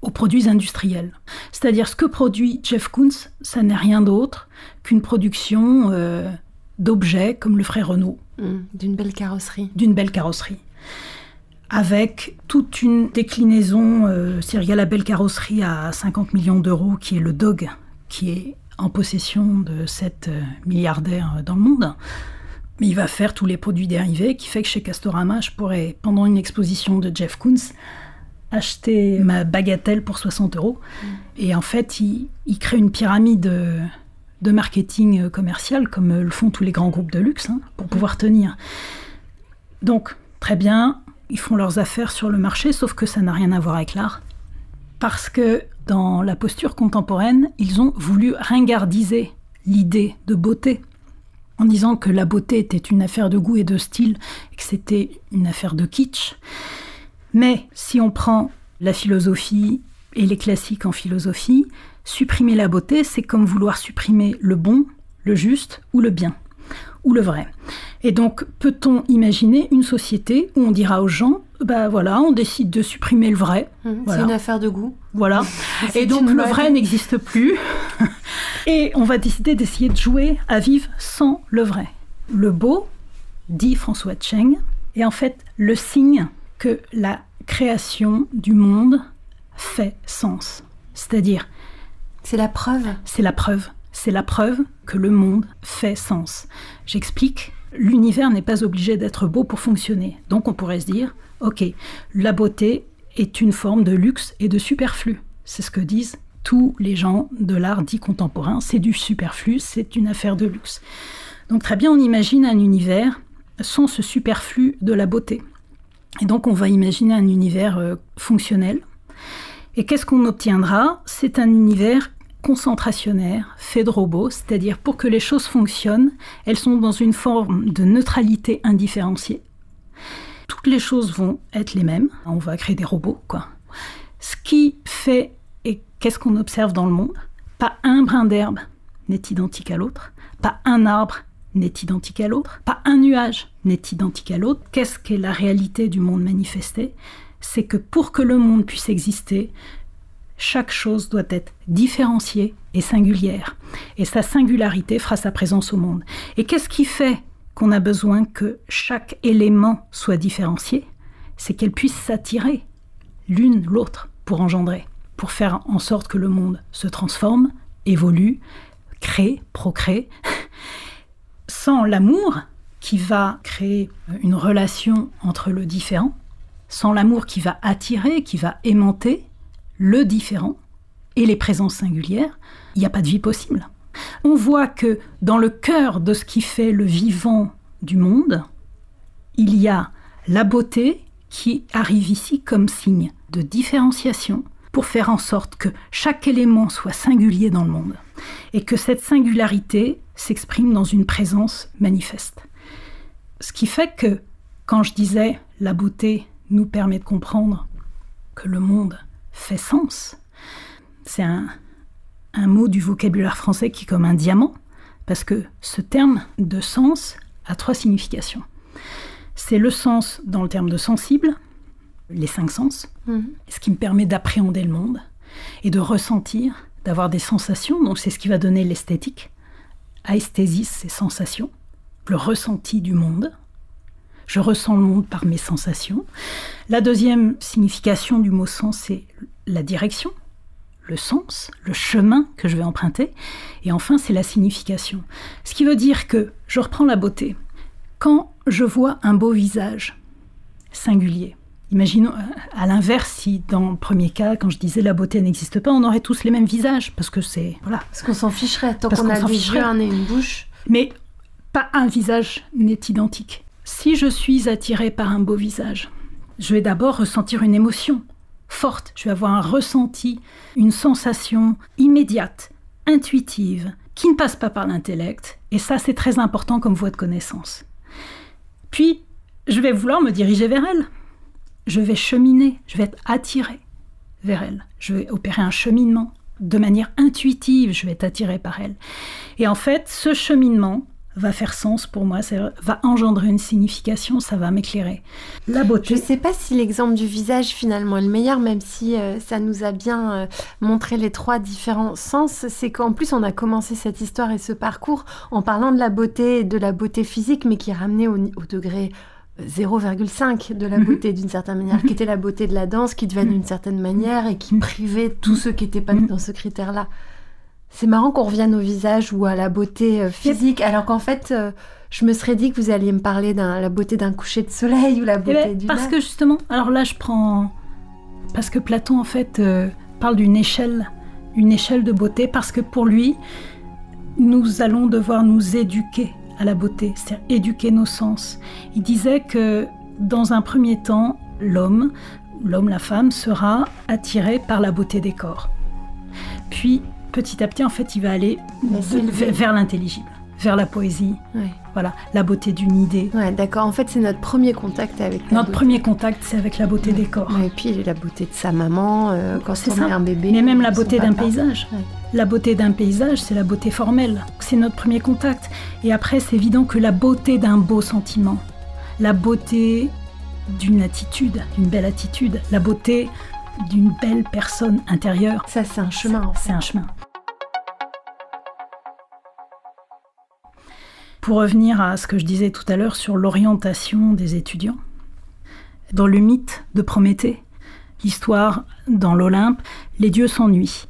aux produits industriels. C'est-à-dire ce que produit Jeff Koons, ça n'est rien d'autre qu'une production d'objets comme le ferait Renault. D'une belle carrosserie. D'une belle carrosserie. Avec toute une déclinaison, il y a la belle carrosserie à 50 millions d'euros, qui est le Dog, qui est en possession de 7 milliardaires dans le monde. Mais il va faire tous les produits dérivés, qui fait que chez Castorama, je pourrais, pendant une exposition de Jeff Koons, acheter ma bagatelle pour 60 euros. Et en fait, il crée une pyramide de marketing commercial, comme le font tous les grands groupes de luxe, pour pouvoir tenir. Donc, très bien, ils font leurs affaires sur le marché, sauf que ça n'a rien à voir avec l'art. Parce que dans la posture contemporaine, ils ont voulu ringardiser l'idée de beauté, en disant que la beauté était une affaire de goût et de style, et que c'était une affaire de kitsch. Mais si on prend la philosophie et les classiques en philosophie, supprimer la beauté, c'est comme vouloir supprimer le bon, le juste ou le bien, ou le vrai. Et donc, peut-on imaginer une société où on dira aux gens, voilà, on décide de supprimer le vrai. C'est une affaire de goût. Voilà. Et donc, le vrai n'existe plus. Et on va décider d'essayer de jouer à vivre sans le vrai. Le beau, dit François Tcheng, est en fait le signe que la création du monde fait sens. C'est-à-dire... C'est la preuve. C'est la preuve. C'est la preuve que le monde fait sens. J'explique, l'univers n'est pas obligé d'être beau pour fonctionner. Donc on pourrait se dire, ok, la beauté est une forme de luxe et de superflu. C'est ce que disent tous les gens de l'art dit contemporain. C'est du superflu, c'est une affaire de luxe. Donc très bien, on imagine un univers sans ce superflu de la beauté. Et donc on va imaginer un univers fonctionnel. Et qu'est-ce qu'on obtiendra ? C'est un univers concentrationnaire, fait de robots, c'est-à-dire pour que les choses fonctionnent, elles sont dans une forme de neutralité indifférenciée. Toutes les choses vont être les mêmes, on va créer des robots, quoi. Ce qui fait, et qu'est-ce qu'on observe dans le monde ? Pas un brin d'herbe n'est identique à l'autre, pas un arbre n'est identique à l'autre, pas un nuage n'est identique à l'autre. Qu'est-ce qu'est la réalité du monde manifesté ? C'est que pour que le monde puisse exister, chaque chose doit être différenciée et singulière. Et sa singularité fera sa présence au monde. Et qu'est-ce qui fait qu'on a besoin que chaque élément soit différencié? C'est qu'elle puisse s'attirer l'une l'autre pour engendrer, pour faire en sorte que le monde se transforme, évolue, crée, procrée. Sans l'amour qui va créer une relation entre le différent, sans l'amour qui va attirer, qui va aimanter le différent et les présences singulières, il n'y a pas de vie possible. On voit que dans le cœur de ce qui fait le vivant du monde, il y a la beauté qui arrive ici comme signe de différenciation pour faire en sorte que chaque élément soit singulier dans le monde et que cette singularité s'exprime dans une présence manifeste. Ce qui fait que, quand je disais la beauté nous permet de comprendre que le monde fait sens, c'est un mot du vocabulaire français qui est comme un diamant, parce que ce terme de sens a 3 significations. C'est le sens dans le terme de sensible, les 5 sens, ce qui me permet d'appréhender le monde et de ressentir, d'avoir des sensations, donc c'est ce qui va donner l'esthétique. Aesthésis, c'est sensation, le ressenti du monde. Je ressens le monde par mes sensations. La deuxième signification du mot sens, c'est la direction, le sens, le chemin que je vais emprunter. Et enfin, c'est la signification. Ce qui veut dire que, je reprends la beauté, quand je vois un beau visage singulier, imaginons à l'inverse, si dans le premier cas, quand je disais la beauté n'existe pas, on aurait tous les mêmes visages, parce que c'est... Voilà. Parce qu'on s'en ficherait, tant qu'on a des yeux, un nez, une bouche. Mais pas un visage n'est identique. Si je suis attirée par un beau visage, je vais d'abord ressentir une émotion forte. Je vais avoir un ressenti, une sensation immédiate, intuitive, qui ne passe pas par l'intellect. Et ça, c'est très important comme voie de connaissance. Puis, je vais vouloir me diriger vers elle. Je vais cheminer, je vais être attirée vers elle. Je vais opérer un cheminement. De manière intuitive, je vais être attirée par elle. Et en fait, ce cheminement va faire sens pour moi, ça va engendrer une signification, ça va m'éclairer. La beauté... Je ne sais pas si l'exemple du visage finalement est le meilleur, même si ça nous a bien montré les 3 différents sens. C'est qu'en plus on a commencé cette histoire et ce parcours en parlant de la beauté physique, mais qui est ramenée au degré 0,5 de la beauté d'une certaine manière, qui était la beauté de la danse, qui devait d'une certaine manière et qui privait tous ceux qui n'étaient pas dans ce critère-là. C'est marrant qu'on revienne au visage ou à la beauté physique, alors qu'en fait, je me serais dit que vous alliez me parler de la beauté d'un coucher de soleil ou la beauté du parce lac. Que justement, alors là je prends... Parce que Platon en fait parle d'une échelle de beauté, parce que pour lui, nous allons devoir nous éduquer à la beauté, c'est-à-dire éduquer nos sens. Il disait que dans un premier temps, l'homme, la femme, sera attiré par la beauté des corps. Puis, petit à petit, en fait, il va aller vers l'intelligible, vers la poésie, voilà, la beauté d'une idée. Ouais, d'accord. En fait, c'est notre premier contact avec la Notre premier contact, c'est avec la beauté des corps. Ouais, et puis la beauté de sa maman, quand on est un bébé. Mais même la beauté d'un paysage. Ouais. La beauté d'un paysage, c'est la beauté formelle. C'est notre premier contact. Et après, c'est évident que la beauté d'un beau sentiment, la beauté d'une attitude, d'une belle attitude, la beauté d'une belle personne intérieure. Ça, c'est un chemin. C'est un chemin. Pour revenir à ce que je disais tout à l'heure sur l'orientation des étudiants, dans le mythe de Prométhée, l'histoire dans l'Olympe, les dieux s'ennuient.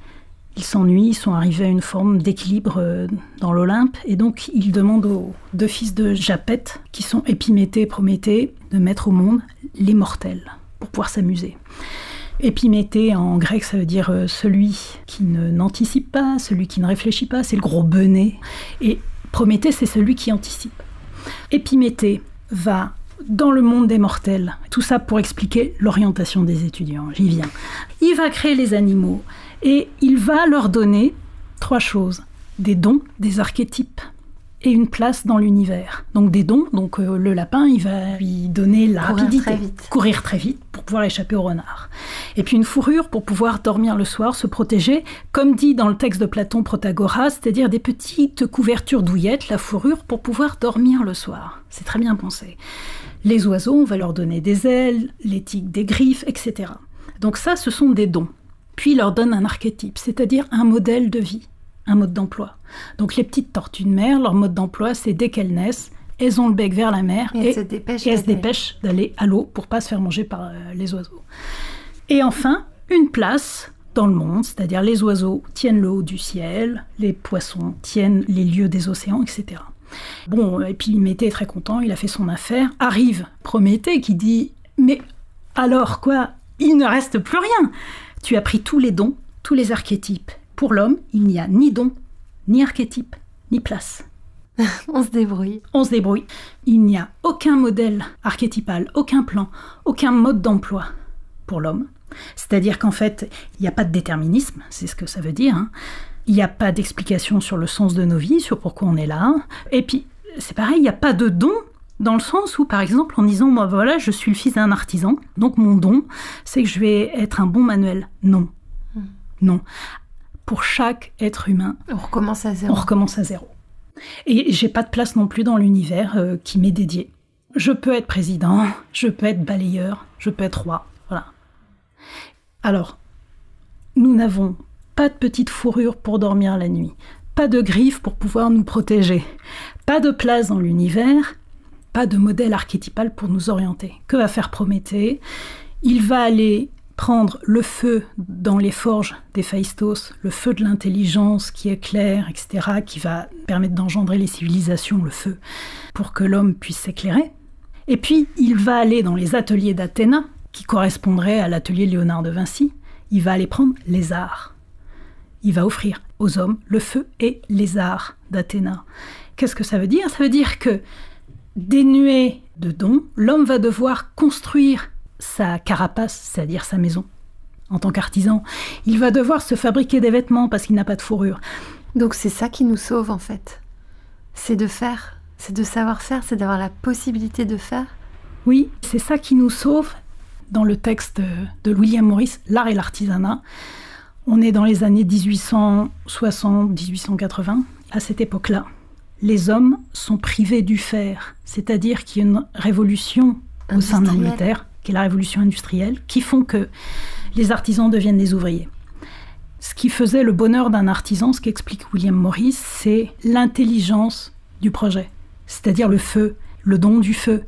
Ils s'ennuient, ils sont arrivés à une forme d'équilibre dans l'Olympe, et donc ils demandent aux 2 fils de Japet, qui sont Épiméthée et Prométhée, de mettre au monde les mortels, pour pouvoir s'amuser. Épiméthée, en grec, ça veut dire celui qui n'anticipe pas, celui qui ne réfléchit pas, c'est le gros benet. Et Prométhée, c'est celui qui anticipe. Épiméthée va dans le monde des mortels, tout ça pour expliquer l'orientation des étudiants, j'y viens. Il va créer les animaux et il va leur donner 3 choses, des dons, des archétypes et une place dans l'univers. Donc des dons, donc le lapin, il va lui donner la rapidité, courir très vite pour pouvoir échapper au renard. Et puis une fourrure pour pouvoir dormir le soir, se protéger, comme dit dans le texte de Platon Protagoras, c'est-à-dire des petites couvertures douillettes, la fourrure pour pouvoir dormir le soir. C'est très bien pensé. Les oiseaux, on va leur donner des ailes, les tigres des griffes, etc. Donc ça, ce sont des dons. puis leur donne un archétype, c'est-à-dire un modèle de vie, un mode d'emploi. Donc les petites tortues de mer, leur mode d'emploi, c'est dès qu'elles naissent, elles ont le bec vers la mer et elles se dépêchent d'aller à l'eau pour ne pas se faire manger par les oiseaux. Et enfin, une place dans le monde, c'est-à-dire les oiseaux tiennent le haut du ciel, les poissons tiennent les lieux des océans, etc. Bon, et puis Mété est très content, il a fait son affaire. Arrive Prométhée qui dit « Mais alors quoi ? Il ne reste plus rien ! Tu as pris tous les dons, tous les archétypes. Pour l'homme, il n'y a ni don, ni archétype, ni place. » On se débrouille. On se débrouille. Il n'y a aucun modèle archétypal, aucun plan, aucun mode d'emploi pour l'homme. C'est-à-dire qu'en fait, il n'y a pas de déterminisme, c'est ce que ça veut dire. Il n'y a pas d'explication sur le sens de nos vies, sur pourquoi on est là. Et puis, c'est pareil, il n'y a pas de don, dans le sens où, par exemple, en disant, moi voilà, je suis le fils d'un artisan, donc mon don, c'est que je vais être un bon manuel. Non. Non. Pour chaque être humain, on recommence à zéro. On recommence à zéro. Et j'ai pas de place non plus dans l'univers qui m'est dédié. Je peux être président, je peux être balayeur, je peux être roi. Voilà. Alors, nous n'avons pas de petite fourrure pour dormir la nuit, pas de griffes pour pouvoir nous protéger, pas de place dans l'univers, pas de modèle archétypal pour nous orienter. Que va faire Prométhée ? Il va aller prendre le feu dans les forges d'Héphaïstos, le feu de l'intelligence qui éclaire, etc., qui va permettre d'engendrer les civilisations, le feu, pour que l'homme puisse s'éclairer. Et puis, il va aller dans les ateliers d'Athéna, qui correspondraient à l'atelier de Léonard de Vinci. Il va aller prendre les arts. Il va offrir aux hommes le feu et les arts d'Athéna. Qu'est-ce que ça veut dire ? Ça veut dire que, dénué de dons, l'homme va devoir construire sa carapace, c'est-à-dire sa maison. En tant qu'artisan, il va devoir se fabriquer des vêtements parce qu'il n'a pas de fourrure. Donc c'est ça qui nous sauve en fait. C'est de faire, c'est de savoir faire, c'est d'avoir la possibilité de faire. Oui, c'est ça qui nous sauve. Dans le texte de William Morris, L'art et l'artisanat, on est dans les années 1860-1880. À cette époque-là, les hommes sont privés du fer, c'est-à-dire qu'il y a une révolution au sein de l'Angleterre, qui est la révolution industrielle, qui font que les artisans deviennent des ouvriers. Ce qui faisait le bonheur d'un artisan, ce qu'explique William Morris, c'est l'intelligence du projet, c'est-à-dire le feu, le don du feu,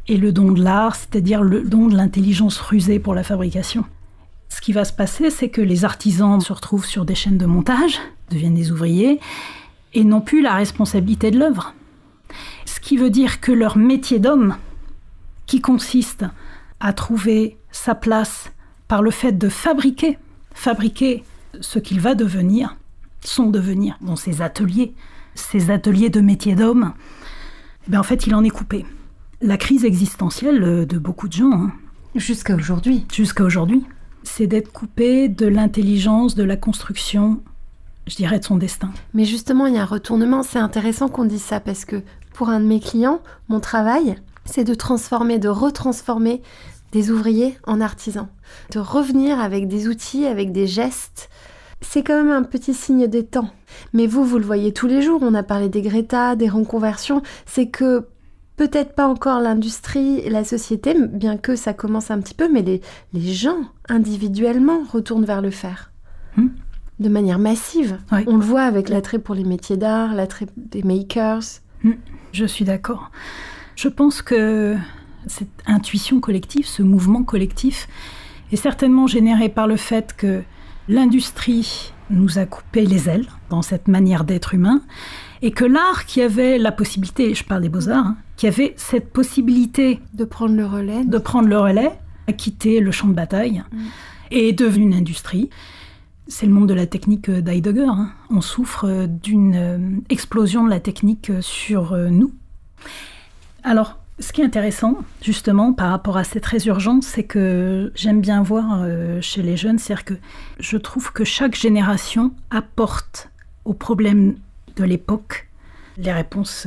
et le don de l'art, c'est-à-dire le don de l'intelligence rusée pour la fabrication. Ce qui va se passer, c'est que les artisans se retrouvent sur des chaînes de montage, deviennent des ouvriers, et n'ont plus la responsabilité de l'œuvre. Ce qui veut dire que leur métier d'homme, qui consiste à trouver sa place par le fait de fabriquer ce qu'il va devenir, son devenir, dans ces ateliers de métier d'homme, en fait, il en est coupé. La crise existentielle de beaucoup de gens, jusqu'à aujourd'hui, c'est d'être coupé de l'intelligence, de la construction, je dirais, de son destin. Mais justement, il y a un retournement. C'est intéressant qu'on dise ça parce que pour un de mes clients, mon travail, c'est de retransformer des ouvriers en artisans, de revenir avec des outils, avec des gestes. C'est quand même un petit signe des temps. Mais vous le voyez tous les jours. On a parlé des Greta, des reconversions. C'est que peut-être pas encore l'industrie et la société, bien que ça commence un petit peu, mais les gens, individuellement, retournent vers le faire. De manière massive. Oui. On le voit avec l'attrait pour les métiers d'art, l'attrait des makers. Je suis d'accord. Je pense que cette intuition collective, ce mouvement collectif, est certainement généré par le fait que l'industrie nous a coupé les ailes dans cette manière d'être humain, et que l'art qui avait la possibilité, je parle des beaux-arts, qui avait cette possibilité de prendre le relais, a quitté le champ de bataille et est devenu une industrie. C'est le monde de la technique d'Heidegger. On souffre d'une explosion de la technique sur nous. Alors, ce qui est intéressant, justement, par rapport à cette résurgence, c'est que j'aime bien voir chez les jeunes, c'est-à-dire que je trouve que chaque génération apporte aux problèmes de l'époque les réponses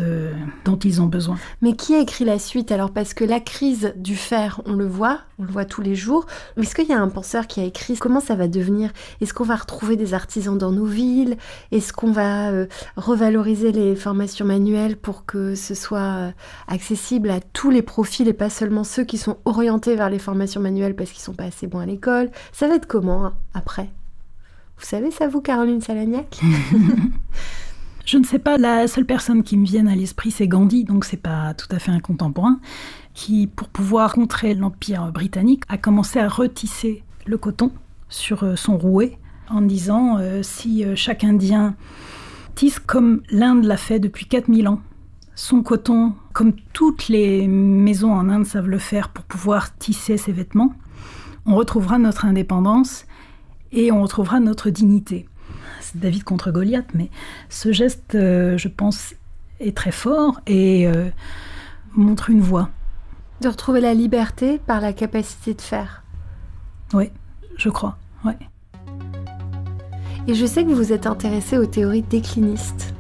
dont ils ont besoin. Mais qui a écrit la suite alors? Parce que la crise du fer, on le voit tous les jours. Est-ce qu'il y a un penseur qui a écrit comment ça va devenir? Est-ce qu'on va retrouver des artisans dans nos villes? Est-ce qu'on va revaloriser les formations manuelles pour que ce soit accessible à tous les profils et pas seulement ceux qui sont orientés vers les formations manuelles parce qu'ils sont pas assez bons à l'école? Ça va être comment après? Vous savez ça, vous, Caroline Salagnac? Je ne sais pas, la seule personne qui me vienne à l'esprit, c'est Gandhi, donc c'est pas tout à fait un contemporain, qui, pour pouvoir contrer l'Empire britannique, a commencé à retisser le coton sur son rouet, en disant si chaque Indien tisse comme l'Inde l'a fait depuis 4000 ans, son coton, comme toutes les maisons en Inde savent le faire pour pouvoir tisser ses vêtements, on retrouvera notre indépendance et on retrouvera notre dignité. C'est David contre Goliath, mais ce geste, je pense, est très fort et montre une voie. De retrouver la liberté par la capacité de faire. Oui, je crois, oui. Et je sais que vous vous êtes intéressé aux théories déclinistes,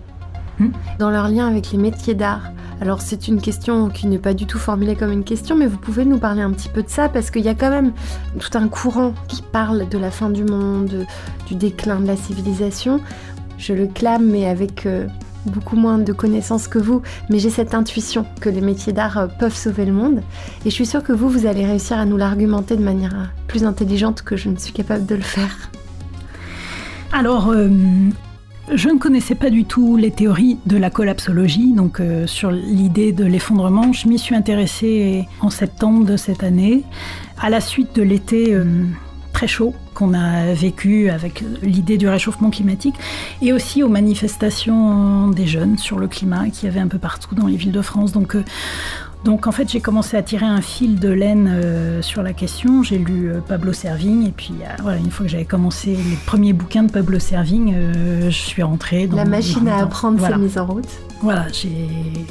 dans leur lien avec les métiers d'art. Alors c'est une question qui n'est pas du tout formulée comme une question, mais vous pouvez nous parler un petit peu de ça, parce qu'il y a quand même tout un courant qui parle de la fin du monde, du déclin de la civilisation. Je le clame, mais avec beaucoup moins de connaissances que vous, mais j'ai cette intuition que les métiers d'art peuvent sauver le monde, et je suis sûre que vous allez réussir à nous l'argumenter de manière plus intelligente que je ne suis capable de le faire. Alors, je ne connaissais pas du tout les théories de la collapsologie, donc sur l'idée de l'effondrement. Je m'y suis intéressée en septembre de cette année, à la suite de l'été très chaud qu'on a vécu avec l'idée du réchauffement climatique, et aussi aux manifestations des jeunes sur le climat qu'il y avait un peu partout dans les villes de France. Donc en fait, j'ai commencé à tirer un fil de laine sur la question. J'ai lu Pablo Servigne, et puis voilà, une fois que j'avais commencé les premiers bouquins de Pablo Servigne, je suis rentrée dans... La machine à apprendre s'est mise en route. Voilà, j'ai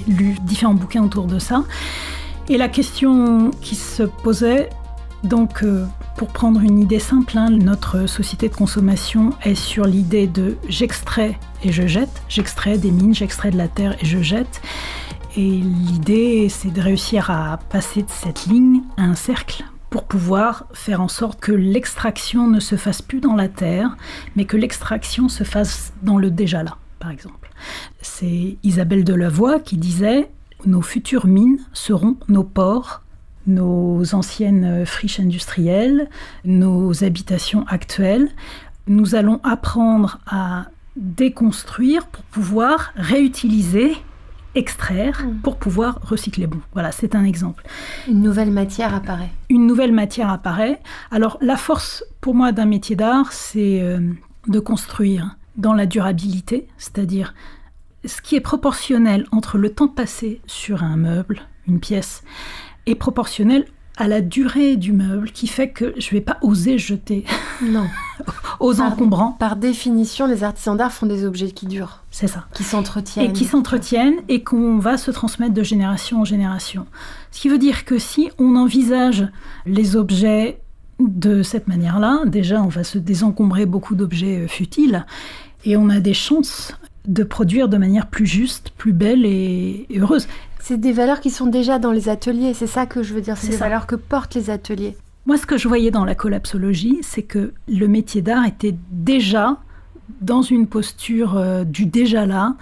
lu différents bouquins autour de ça. Et la question qui se posait, donc pour prendre une idée simple, notre société de consommation est sur l'idée de j'extrais et je jette. J'extrais des mines, j'extrais de la terre et je jette. Et l'idée, c'est de réussir à passer de cette ligne à un cercle pour pouvoir faire en sorte que l'extraction ne se fasse plus dans la terre, mais que l'extraction se fasse dans le déjà là, par exemple. C'est Isabelle Delavoye qui disait « Nos futures mines seront nos ports, nos anciennes friches industrielles, nos habitations actuelles. Nous allons apprendre à déconstruire pour pouvoir réutiliser, extraire pour pouvoir recycler. » Bon, voilà, c'est un exemple. Une nouvelle matière apparaît. Une nouvelle matière apparaît. Alors, la force, pour moi, d'un métier d'art, c'est de construire dans la durabilité, c'est-à-dire ce qui est proportionnel entre le temps passé sur un meuble, une pièce, est proportionnel à la durée du meuble, qui fait que je ne vais pas oser jeter aux encombrants. Par définition, les artisans d'art font des objets qui durent. C'est ça. Qui s'entretiennent. Et qui s'entretiennent et qu'on va se transmettre de génération en génération. Ce qui veut dire que si on envisage les objets de cette manière-là, déjà on va se désencombrer beaucoup d'objets futiles, et on a des chances de produire de manière plus juste, plus belle et heureuse. C'est des valeurs qui sont déjà dans les ateliers, c'est ça que je veux dire, c'est des valeurs que portent les ateliers. Moi, ce que je voyais dans la collapsologie, c'est que le métier d'art était déjà dans une posture du déjà là.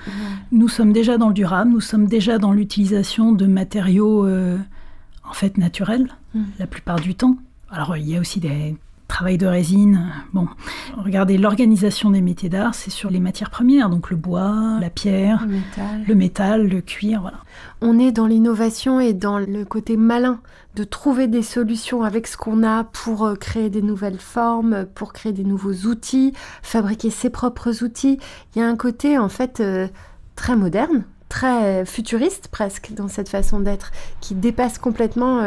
Nous sommes déjà dans le durable, nous sommes déjà dans l'utilisation de matériaux en fait naturels, la plupart du temps. Alors, il y a aussi des travail de résine. Bon, regardez, l'organisation des métiers d'art, c'est sur les matières premières, donc le bois, la pierre, le métal, le cuir, voilà. On est dans l'innovation et dans le côté malin de trouver des solutions avec ce qu'on a pour créer des nouvelles formes, pour créer des nouveaux outils, fabriquer ses propres outils. Il y a un côté, en fait, très moderne, très futuriste presque, dans cette façon d'être, qui dépasse complètement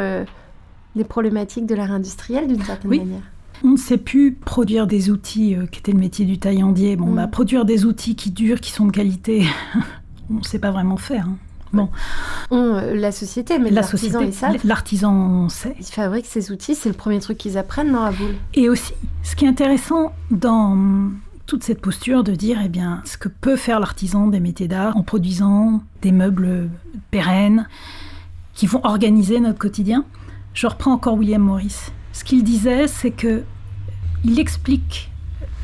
les problématiques de l'art industriel, d'une certaine manière. On ne sait plus produire des outils qui étaient le métier du taillandier. Bon, produire des outils qui durent, qui sont de qualité, on ne sait pas vraiment faire. Bon. La société, mais l'artisan, ils savent. L'artisan sait. Ils fabriquent ces outils, c'est le premier truc qu'ils apprennent, non, à Boule. Et aussi, ce qui est intéressant dans toute cette posture de dire ce que peut faire l'artisan des métiers d'art en produisant des meubles pérennes qui vont organiser notre quotidien. Je reprends encore William Morris. Ce qu'il disait, c'est qu'il explique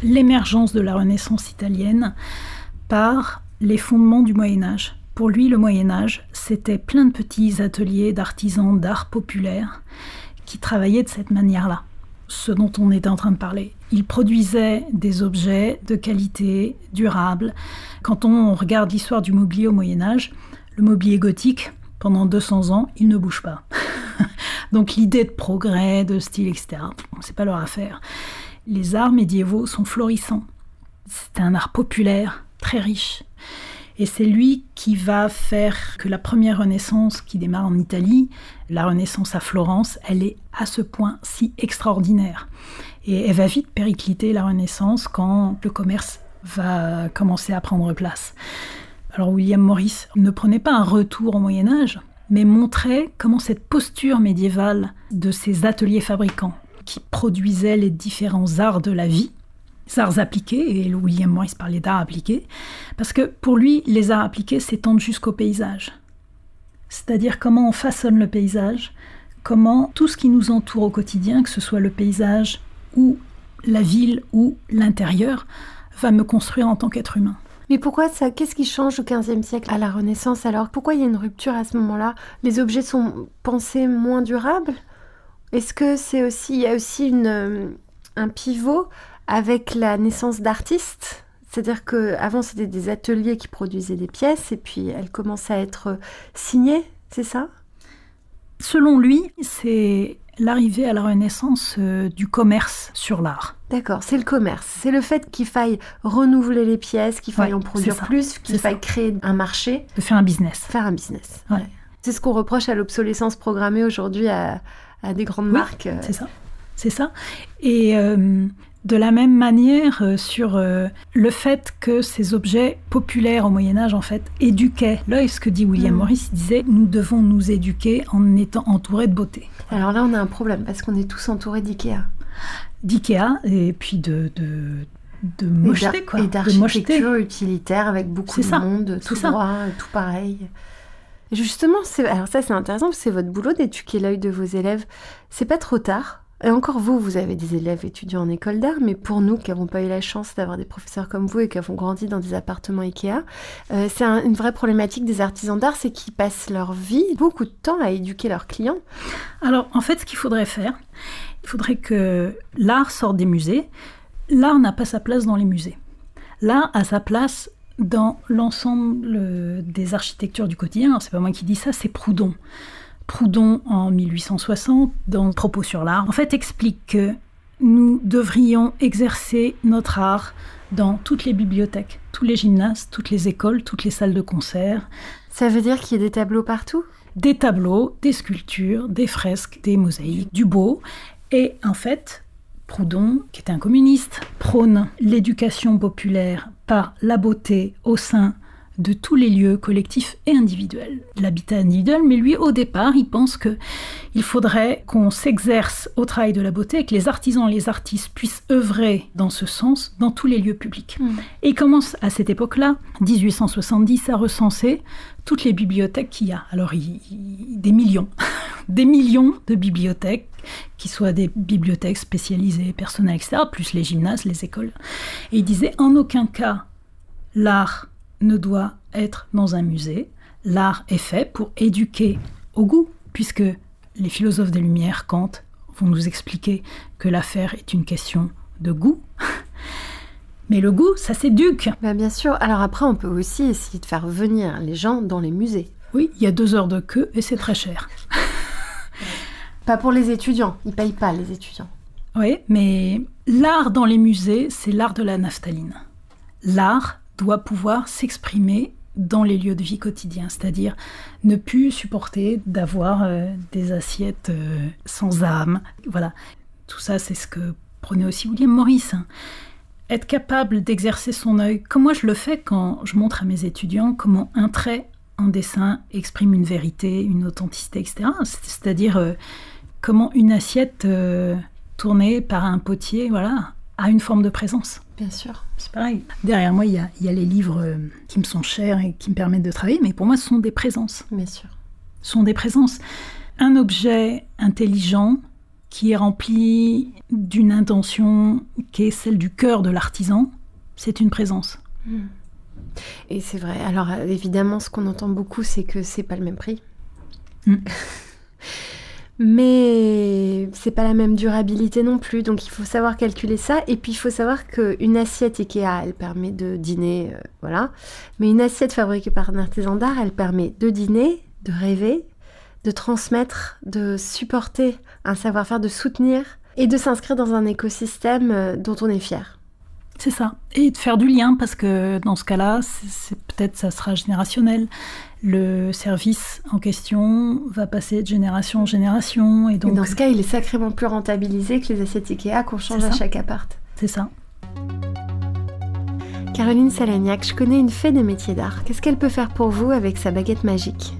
l'émergence de la Renaissance italienne par les fondements du Moyen-Âge. Pour lui, le Moyen-Âge, c'était plein de petits ateliers d'artisans d'art populaire qui travaillaient de cette manière-là. Ce dont on était en train de parler. Ils produisaient des objets de qualité, durables. Quand on regarde l'histoire du mobilier au Moyen-Âge, le mobilier gothique, pendant 200 ans, il ne bouge pas. Donc l'idée de progrès, de style, etc., c'est pas leur affaire. Les arts médiévaux sont florissants. C'est un art populaire, très riche. Et c'est lui qui va faire que la première Renaissance qui démarre en Italie, la Renaissance à Florence, elle est à ce point si extraordinaire. Et elle va vite péricliter la Renaissance quand le commerce va commencer à prendre place. Alors William Morris ne prenait pas un retour au Moyen-Âge, mais montrait comment cette posture médiévale de ces ateliers fabricants qui produisaient les différents arts de la vie, les arts appliqués, et William Morris parlait d'arts appliqués, parce que pour lui, les arts appliqués s'étendent jusqu'au paysage. C'est-à-dire comment on façonne le paysage, comment tout ce qui nous entoure au quotidien, que ce soit le paysage ou la ville ou l'intérieur, va me construire en tant qu'être humain. Mais pourquoi ça? Qu'est-ce qui change au XVe siècle à la Renaissance alors? Pourquoi il y a une rupture à ce moment-là? Les objets sont pensés moins durables? Est-ce que il y a aussi un pivot avec la naissance d'artistes? C'est-à-dire qu'avant, c'était des ateliers qui produisaient des pièces et puis elles commencent à être signées, c'est ça? Selon lui, c'est l'arrivée à la Renaissance du commerce sur l'art. D'accord, c'est le commerce. C'est le fait qu'il faille renouveler les pièces, qu'il faille en produire plus, qu'il faille créer un marché. De faire un business. Faire un business. Ouais. C'est ce qu'on reproche à l'obsolescence programmée aujourd'hui à des grandes marques. C'est ça. Et de la même manière, sur le fait que ces objets populaires au Moyen-Âge, en fait, éduquaient. Là, ce que dit William Morris, il disait « Nous devons nous éduquer en étant entourés de beauté ». Alors là, on a un problème, parce qu'on est tous entourés d'IKEA. D'IKEA, et puis de mocheté, quoi. Et d'architecture utilitaire, avec beaucoup de monde, tout droit, tout pareil. Et justement, alors ça, c'est intéressant, parce que c'est votre boulot d'éduquer l'œil de vos élèves. C'est pas trop tard. Et encore vous avez des élèves étudiants en école d'art, mais pour nous qui n'avons pas eu la chance d'avoir des professeurs comme vous et qui avons grandi dans des appartements Ikea, c'est une vraie problématique des artisans d'art, c'est qu'ils passent leur vie, beaucoup de temps à éduquer leurs clients. Alors en fait, ce qu'il faudrait faire, il faudrait que l'art sorte des musées. L'art n'a pas sa place dans les musées. L'art a sa place dans l'ensemble des architectures du quotidien. Alors c'est pas moi qui dis ça, c'est Proudhon. Proudhon, en 1860, dans Propos sur l'art, en fait explique que nous devrions exercer notre art dans toutes les bibliothèques, tous les gymnases, toutes les écoles, toutes les salles de concert. Ça veut dire qu'il y a des tableaux partout? Des tableaux, des sculptures, des fresques, des mosaïques, du beau. Et en fait, Proudhon, qui était un communiste, prône l'éducation populaire par la beauté au sein de tous les lieux collectifs et individuels, l'habitat individuel, mais lui, au départ, il pense qu'il faudrait qu'on s'exerce au travail de la beauté et que les artisans et les artistes puissent œuvrer dans ce sens dans tous les lieux publics. Et il commence à cette époque-là, 1870, à recenser toutes les bibliothèques qu'il y a. Alors, des millions, des millions de bibliothèques, qui soient des bibliothèques spécialisées, personnelles, etc., plus les gymnases, les écoles. Et il disait, en aucun cas, l'art ne doit être dans un musée. L'art est fait pour éduquer au goût, puisque les philosophes des Lumières, Kant, vont nous expliquer que l'affaire est une question de goût. Mais le goût, ça s'éduque. Bien sûr. Alors après, on peut aussi essayer de faire venir les gens dans les musées. Oui, il y a 2 heures de queue et c'est très cher. Pas pour les étudiants. Ils ne payent pas, les étudiants. Oui, mais l'art dans les musées, c'est l'art de la naphtaline. L'art doit pouvoir s'exprimer dans les lieux de vie quotidiens, c'est-à-dire ne plus supporter d'avoir des assiettes sans âme. Voilà, tout ça, c'est ce que prenait aussi William Morris. Être capable d'exercer son œil, comme moi je le fais quand je montre à mes étudiants comment un trait en dessin exprime une vérité, une authenticité, etc. C'est-à-dire comment une assiette tournée par un potier, voilà, a une forme de présence. Bien sûr. C'est pareil. Derrière moi, il y a les livres qui me sont chers et qui me permettent de travailler, mais pour moi, ce sont des présences. Bien sûr. Ce sont des présences. Un objet intelligent qui est rempli d'une intention qui est celle du cœur de l'artisan, c'est une présence. Et c'est vrai. Alors évidemment, ce qu'on entend beaucoup, c'est que c'est pas le même prix. Mais c'est pas la même durabilité non plus, donc il faut savoir calculer ça. Et puis il faut savoir qu'une assiette Ikea, elle permet de dîner, voilà. Mais une assiette fabriquée par un artisan d'art, elle permet de dîner, de rêver, de transmettre, de supporter un savoir-faire, de soutenir et de s'inscrire dans un écosystème dont on est fier. C'est ça. Et de faire du lien, parce que dans ce cas-là, peut-être ça sera générationnel. Le service en question va passer de génération en génération. Et donc, dans ce cas, il est sacrément plus rentabilisé que les assiettes Ikea qu'on change à chaque appart. C'est ça. Caroline Salagnac, je connais une fée des métiers d'art. Qu'est-ce qu'elle peut faire pour vous avec sa baguette magique ?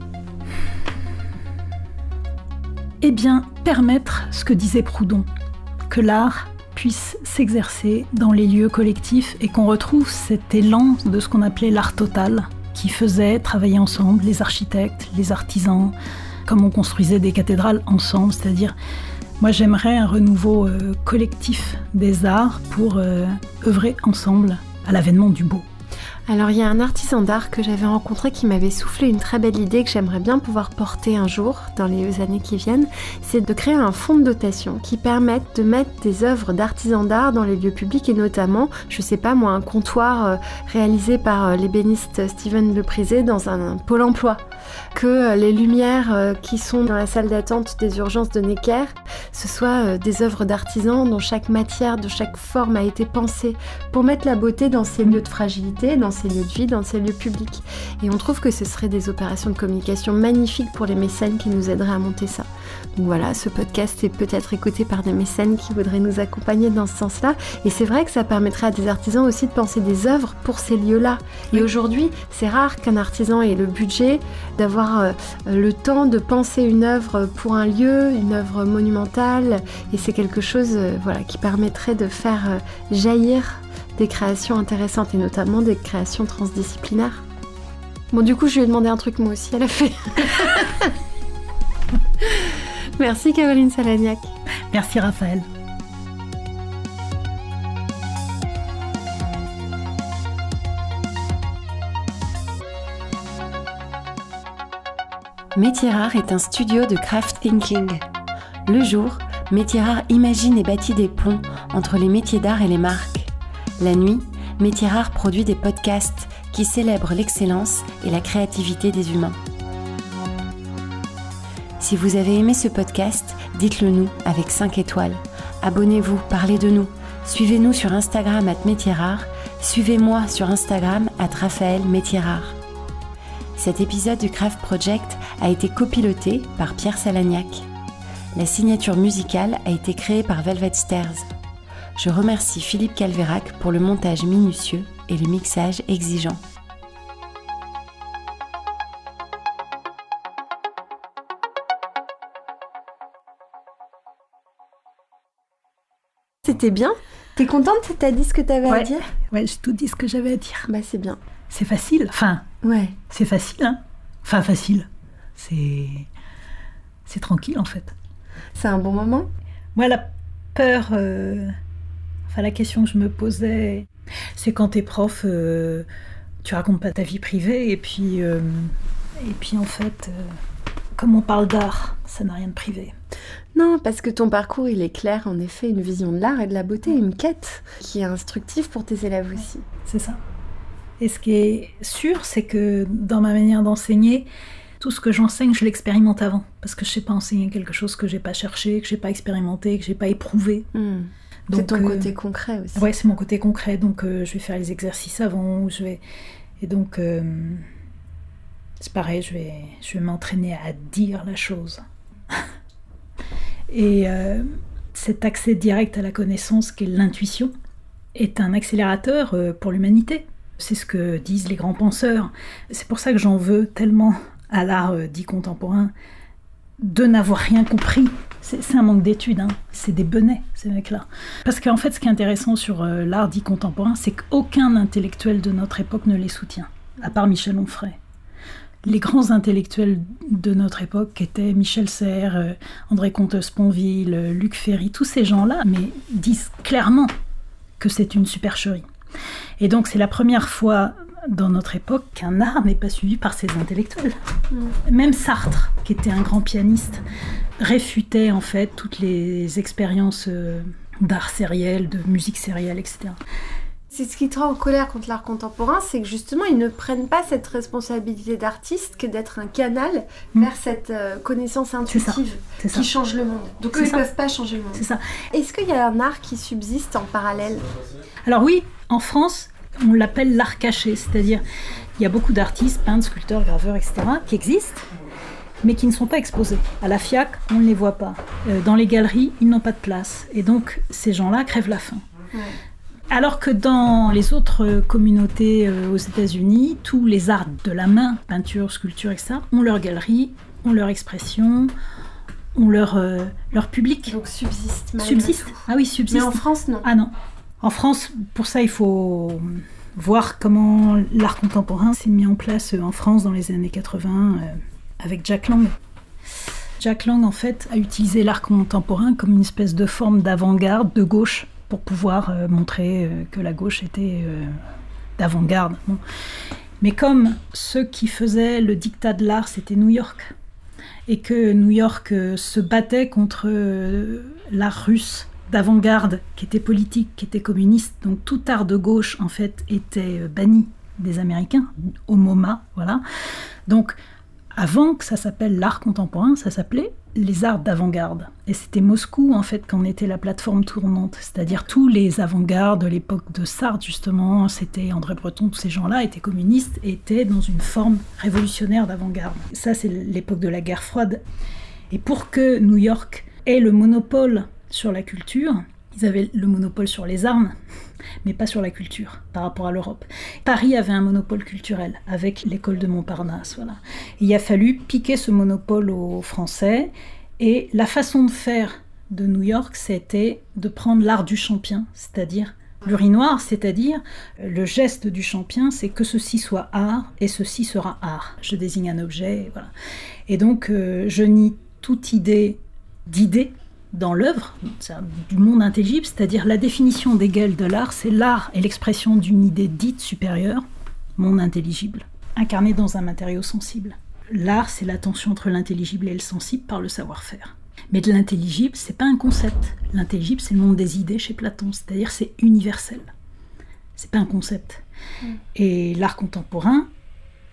Eh bien, permettre ce que disait Proudhon, que l'art puisse s'exercer dans les lieux collectifs et qu'on retrouve cet élan de ce qu'on appelait l'art total, qui faisait travailler ensemble les architectes, les artisans, comme on construisait des cathédrales ensemble. C'est-à-dire, moi j'aimerais un renouveau collectif des arts pour œuvrer ensemble à l'avènement du beau. Alors il y a un artisan d'art que j'avais rencontré qui m'avait soufflé une très belle idée que j'aimerais bien pouvoir porter un jour dans les années qui viennent, c'est de créer un fonds de dotation qui permette de mettre des œuvres d'artisans d'art dans les lieux publics et notamment, je sais pas moi, un comptoir réalisé par l'ébéniste Steven Leprisé dans un pôle emploi. Que les lumières qui sont dans la salle d'attente des urgences de Necker, ce soit des œuvres d'artisans dont chaque matière, de chaque forme a été pensée pour mettre la beauté dans ces lieux de fragilité, dans ces lieux de vie, dans ces lieux publics. Et on trouve que ce serait des opérations de communication magnifiques pour les mécènes qui nous aideraient à monter ça. Donc voilà, ce podcast est peut-être écouté par des mécènes qui voudraient nous accompagner dans ce sens-là. Et c'est vrai que ça permettrait à des artisans aussi de penser des œuvres pour ces lieux-là. Et aujourd'hui, c'est rare qu'un artisan ait le budget d'avoir le temps de penser une œuvre pour un lieu, une œuvre monumentale. Et c'est quelque chose qui permettrait de faire jaillir des créations intéressantes et notamment des créations transdisciplinaires. Bon, du coup, je lui ai demandé un truc moi aussi, elle a fait. Merci Caroline Salagnac. Merci Raphaël. Métiers Rares est un studio de craft thinking. Le jour, Métiers Rares imagine et bâtit des ponts entre les métiers d'art et les marques. La nuit, Métiers Rares produit des podcasts qui célèbrent l'excellence et la créativité des humains. Si vous avez aimé ce podcast, dites-le nous avec 5 étoiles. Abonnez-vous, parlez de nous. Suivez-nous sur Instagram @métiers-rares. Suivez-moi sur Instagram @Raphaël Métiers Rares. Cet épisode du Craft Project a été copiloté par Pierre Salagnac. La signature musicale a été créée par Velvet Stairs. Je remercie Philippe Calvérac pour le montage minutieux et le mixage exigeant. C'était bien. T'es contente? T'as dit ce que t'avais à dire? Ouais, j'ai tout dit ce que j'avais à dire. Bah c'est bien. C'est facile, Ouais. C'est facile, hein. Facile. C'est tranquille, en fait. C'est un bon moment? Moi, la peur... la question que je me posais, c'est quand t'es prof, tu racontes pas ta vie privée, et puis en fait, comme on parle d'art, ça n'a rien de privé. Non, parce que ton parcours, il est clair, en effet, une vision de l'art et de la beauté, une quête qui est instructive pour tes élèves aussi. C'est ça. Et ce qui est sûr, c'est que dans ma manière d'enseigner, tout ce que j'enseigne, je l'expérimente avant. Parce que je sais pas enseigner quelque chose que j'ai pas cherché, que j'ai pas expérimenté, que j'ai pas éprouvé. Donc, c'est ton côté concret aussi. Ouais, c'est mon côté concret. Donc, je vais faire les exercices avant. Et donc, c'est pareil, je vais m'entraîner à dire la chose. Et cet accès direct à la connaissance qu'est l'intuition est un accélérateur pour l'humanité. C'est ce que disent les grands penseurs. C'est pour ça que j'en veux tellement à l'art dit contemporain de n'avoir rien compris. C'est un manque d'études, hein. C'est des benets, ces mecs-là. Parce qu'en fait, ce qui est intéressant sur l'art dit contemporain, c'est qu'aucun intellectuel de notre époque ne les soutient, à part Michel Onfray. Les grands intellectuels de notre époque étaient Michel Serres, André Comte-Sponville, Luc Ferry, tous ces gens-là, mais disent clairement que c'est une supercherie. Et donc, c'est la première fois dans notre époque qu'un art n'est pas suivi par ces intellectuels. Même Sartre, qui était un grand pianiste, réfutait en fait toutes les expériences d'art sériel, de musique sérielle, etc. C'est ce qui te rend en colère contre l'art contemporain, c'est que justement ils ne prennent pas cette responsabilité d'artiste que d'être un canal vers cette connaissance intuitive qui change le monde. Donc eux, ils ne peuvent pas changer le monde. C'est ça. Est-ce qu'il y a un art qui subsiste en parallèle ? Alors oui, en France, on l'appelle l'art caché, c'est-à-dire il y a beaucoup d'artistes, peintres, sculpteurs, graveurs, etc., qui existent, mais qui ne sont pas exposés. À la FIAC, on ne les voit pas. Dans les galeries, ils n'ont pas de place. Et donc, ces gens-là crèvent la faim. Ouais. Alors que dans les autres communautés aux États-Unis, tous les arts de la main, peinture, sculpture, etc., ont leur galerie, ont leur expression, ont leur public. Donc subsiste. Subsiste. Ah oui, subsiste. Mais en France, non. Ah non. En France, pour ça, il faut voir comment l'art contemporain s'est mis en place en France dans les années 80 avec Jack Lang. Jack Lang, en fait, a utilisé l'art contemporain comme une espèce de forme d'avant-garde de gauche pour pouvoir montrer que la gauche était d'avant-garde. Bon. Mais comme ceux qui faisaient le diktat de l'art, c'était New York, et que New York se battait contre l'art russe d'avant-garde, qui était politique, qui était communiste, donc tout art de gauche, en fait, était banni des Américains, au MoMA, voilà. Donc, avant que ça s'appelle l'art contemporain, ça s'appelait les arts d'avant-garde. Et c'était Moscou, en fait, qu'en était la plateforme tournante. C'est-à-dire tous les avant-gardes de l'époque de Sartre, justement, c'était André Breton, tous ces gens-là étaient communistes, étaient dans une forme révolutionnaire d'avant-garde. Ça, c'est l'époque de la guerre froide. Et pour que New York ait le monopole sur la culture, ils avaient le monopole sur les armes, mais pas sur la culture, par rapport à l'Europe. Paris avait un monopole culturel, avec l'école de Montparnasse, voilà. Il a fallu piquer ce monopole aux Français, et la façon de faire de New York, c'était de prendre l'art du champien, c'est-à-dire l'urinoir, c'est-à-dire le geste du champien, c'est que ceci soit art, et ceci sera art. Je désigne un objet, voilà. Et donc, je nie toute idée d'idée, dans l'œuvre du monde intelligible, c'est-à-dire la définition d'Hegel de l'art, c'est l'art et l'expression d'une idée dite supérieure, monde intelligible, incarnée dans un matériau sensible. L'art, c'est la tension entre l'intelligible et le sensible par le savoir-faire. Mais de l'intelligible, c'est pas un concept. L'intelligible, c'est le monde des idées chez Platon, c'est-à-dire c'est universel. C'est pas un concept. Et l'art contemporain,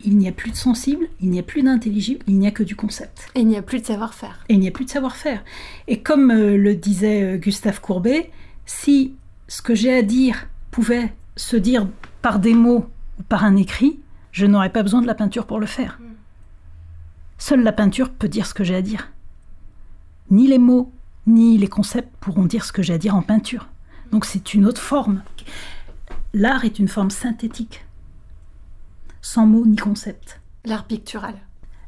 il n'y a plus de sensible, il n'y a plus d'intelligible, il n'y a que du concept. Et il n'y a plus de savoir-faire. Et il n'y a plus de savoir-faire. Et comme le disait Gustave Courbet, si ce que j'ai à dire pouvait se dire par des mots ou par un écrit, je n'aurais pas besoin de la peinture pour le faire. Seule la peinture peut dire ce que j'ai à dire. Ni les mots, ni les concepts pourront dire ce que j'ai à dire en peinture. Donc c'est une autre forme. L'art est une forme synthétique, sans mots ni concept. L'art pictural.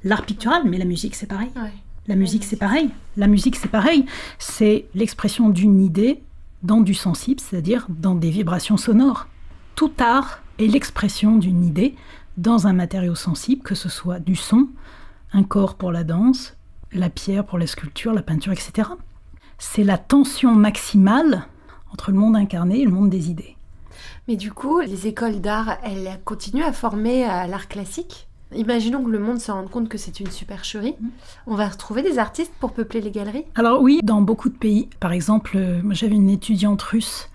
L'art pictural, mais la musique, c'est pareil. Ouais. La musique, c'est pareil. La musique, c'est pareil. C'est l'expression d'une idée dans du sensible, c'est-à-dire dans des vibrations sonores. Tout art est l'expression d'une idée dans un matériau sensible, que ce soit du son, un corps pour la danse, la pierre pour la sculpture, la peinture, etc. C'est la tension maximale entre le monde incarné et le monde des idées. Mais du coup, les écoles d'art, elles continuent à former à l'art classique. Imaginons que le monde se rende compte que c'est une supercherie. On va retrouver des artistes pour peupler les galeries ? Alors oui, dans beaucoup de pays. Par exemple, j'avais une étudiante russe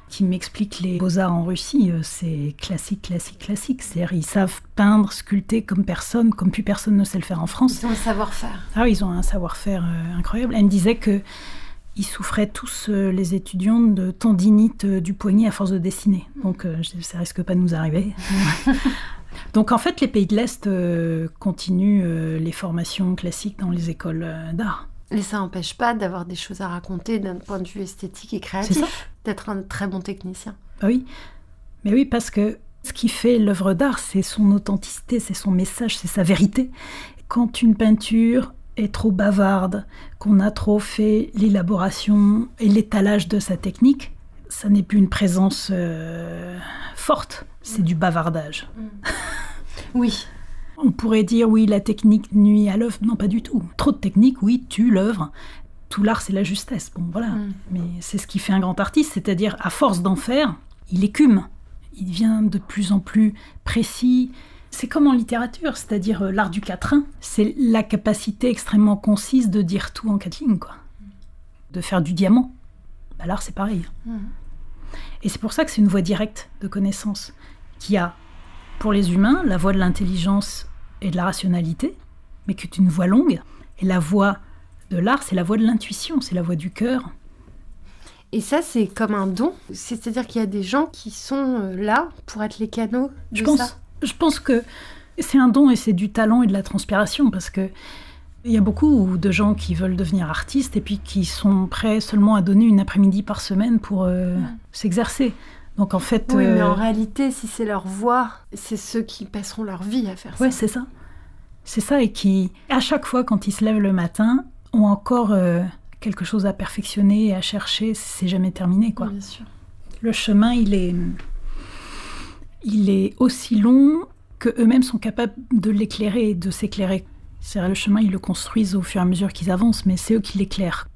qui m'explique les beaux-arts en Russie. C'est classique. C'est-à-dire, ils savent peindre, sculpter comme plus personne ne sait le faire en France. Ils ont un savoir-faire. Ah oui, ils ont un savoir-faire incroyable. Elle me disait que ils souffraient tous, les étudiants, de tendinite du poignet à force de dessiner. Donc, ça risque pas de nous arriver. Donc, en fait, les pays de l'Est continuent les formations classiques dans les écoles d'art. Mais ça n'empêche pas d'avoir des choses à raconter d'un point de vue esthétique et créatif, d'être un très bon technicien. Ah oui, mais oui, parce que ce qui fait l'œuvre d'art, c'est son authenticité, c'est son message, c'est sa vérité. Quand une peinture est trop bavarde, qu'on a trop fait l'élaboration et l'étalage de sa technique, ça n'est plus une présence forte, c'est du bavardage. Oui. On pourrait dire, oui, la technique nuit à l'œuvre. Non, pas du tout. Trop de technique, oui, tue l'œuvre. Tout l'art, c'est la justesse. Bon, voilà. Mais c'est ce qui fait un grand artiste, c'est-à-dire, à force d'en faire, il écume. Il devient de plus en plus précis. C'est comme en littérature, c'est-à-dire l'art du quatrain. C'est la capacité extrêmement concise de dire tout en 4 lignes, quoi. De faire du diamant. Bah, l'art, c'est pareil. Et c'est pour ça que c'est une voie directe de connaissance qui a, pour les humains, la voie de l'intelligence et de la rationalité, mais qui est une voie longue. Et la voie de l'art, c'est la voie de l'intuition, c'est la voie du cœur. Et ça, c'est comme un don. C'est-à-dire qu'il y a des gens qui sont là pour être les canaux de ça. Je pense que c'est un don et c'est du talent et de la transpiration, parce que il y a beaucoup de gens qui veulent devenir artistes et puis qui sont prêts seulement à donner une après-midi par semaine pour s'exercer. Donc en fait... Oui, mais en réalité, si c'est leur voie, c'est ceux qui passeront leur vie à faire ça. Oui, c'est ça. C'est ça, et qui, à chaque fois, quand ils se lèvent le matin, ont encore quelque chose à perfectionner et à chercher. C'est jamais terminé, quoi. Bien sûr. Le chemin, il est aussi long qu'eux-mêmes sont capables de l'éclairer et de s'éclairer. C'est-à-dire, le chemin, ils le construisent au fur et à mesure qu'ils avancent, mais c'est eux qui l'éclairent.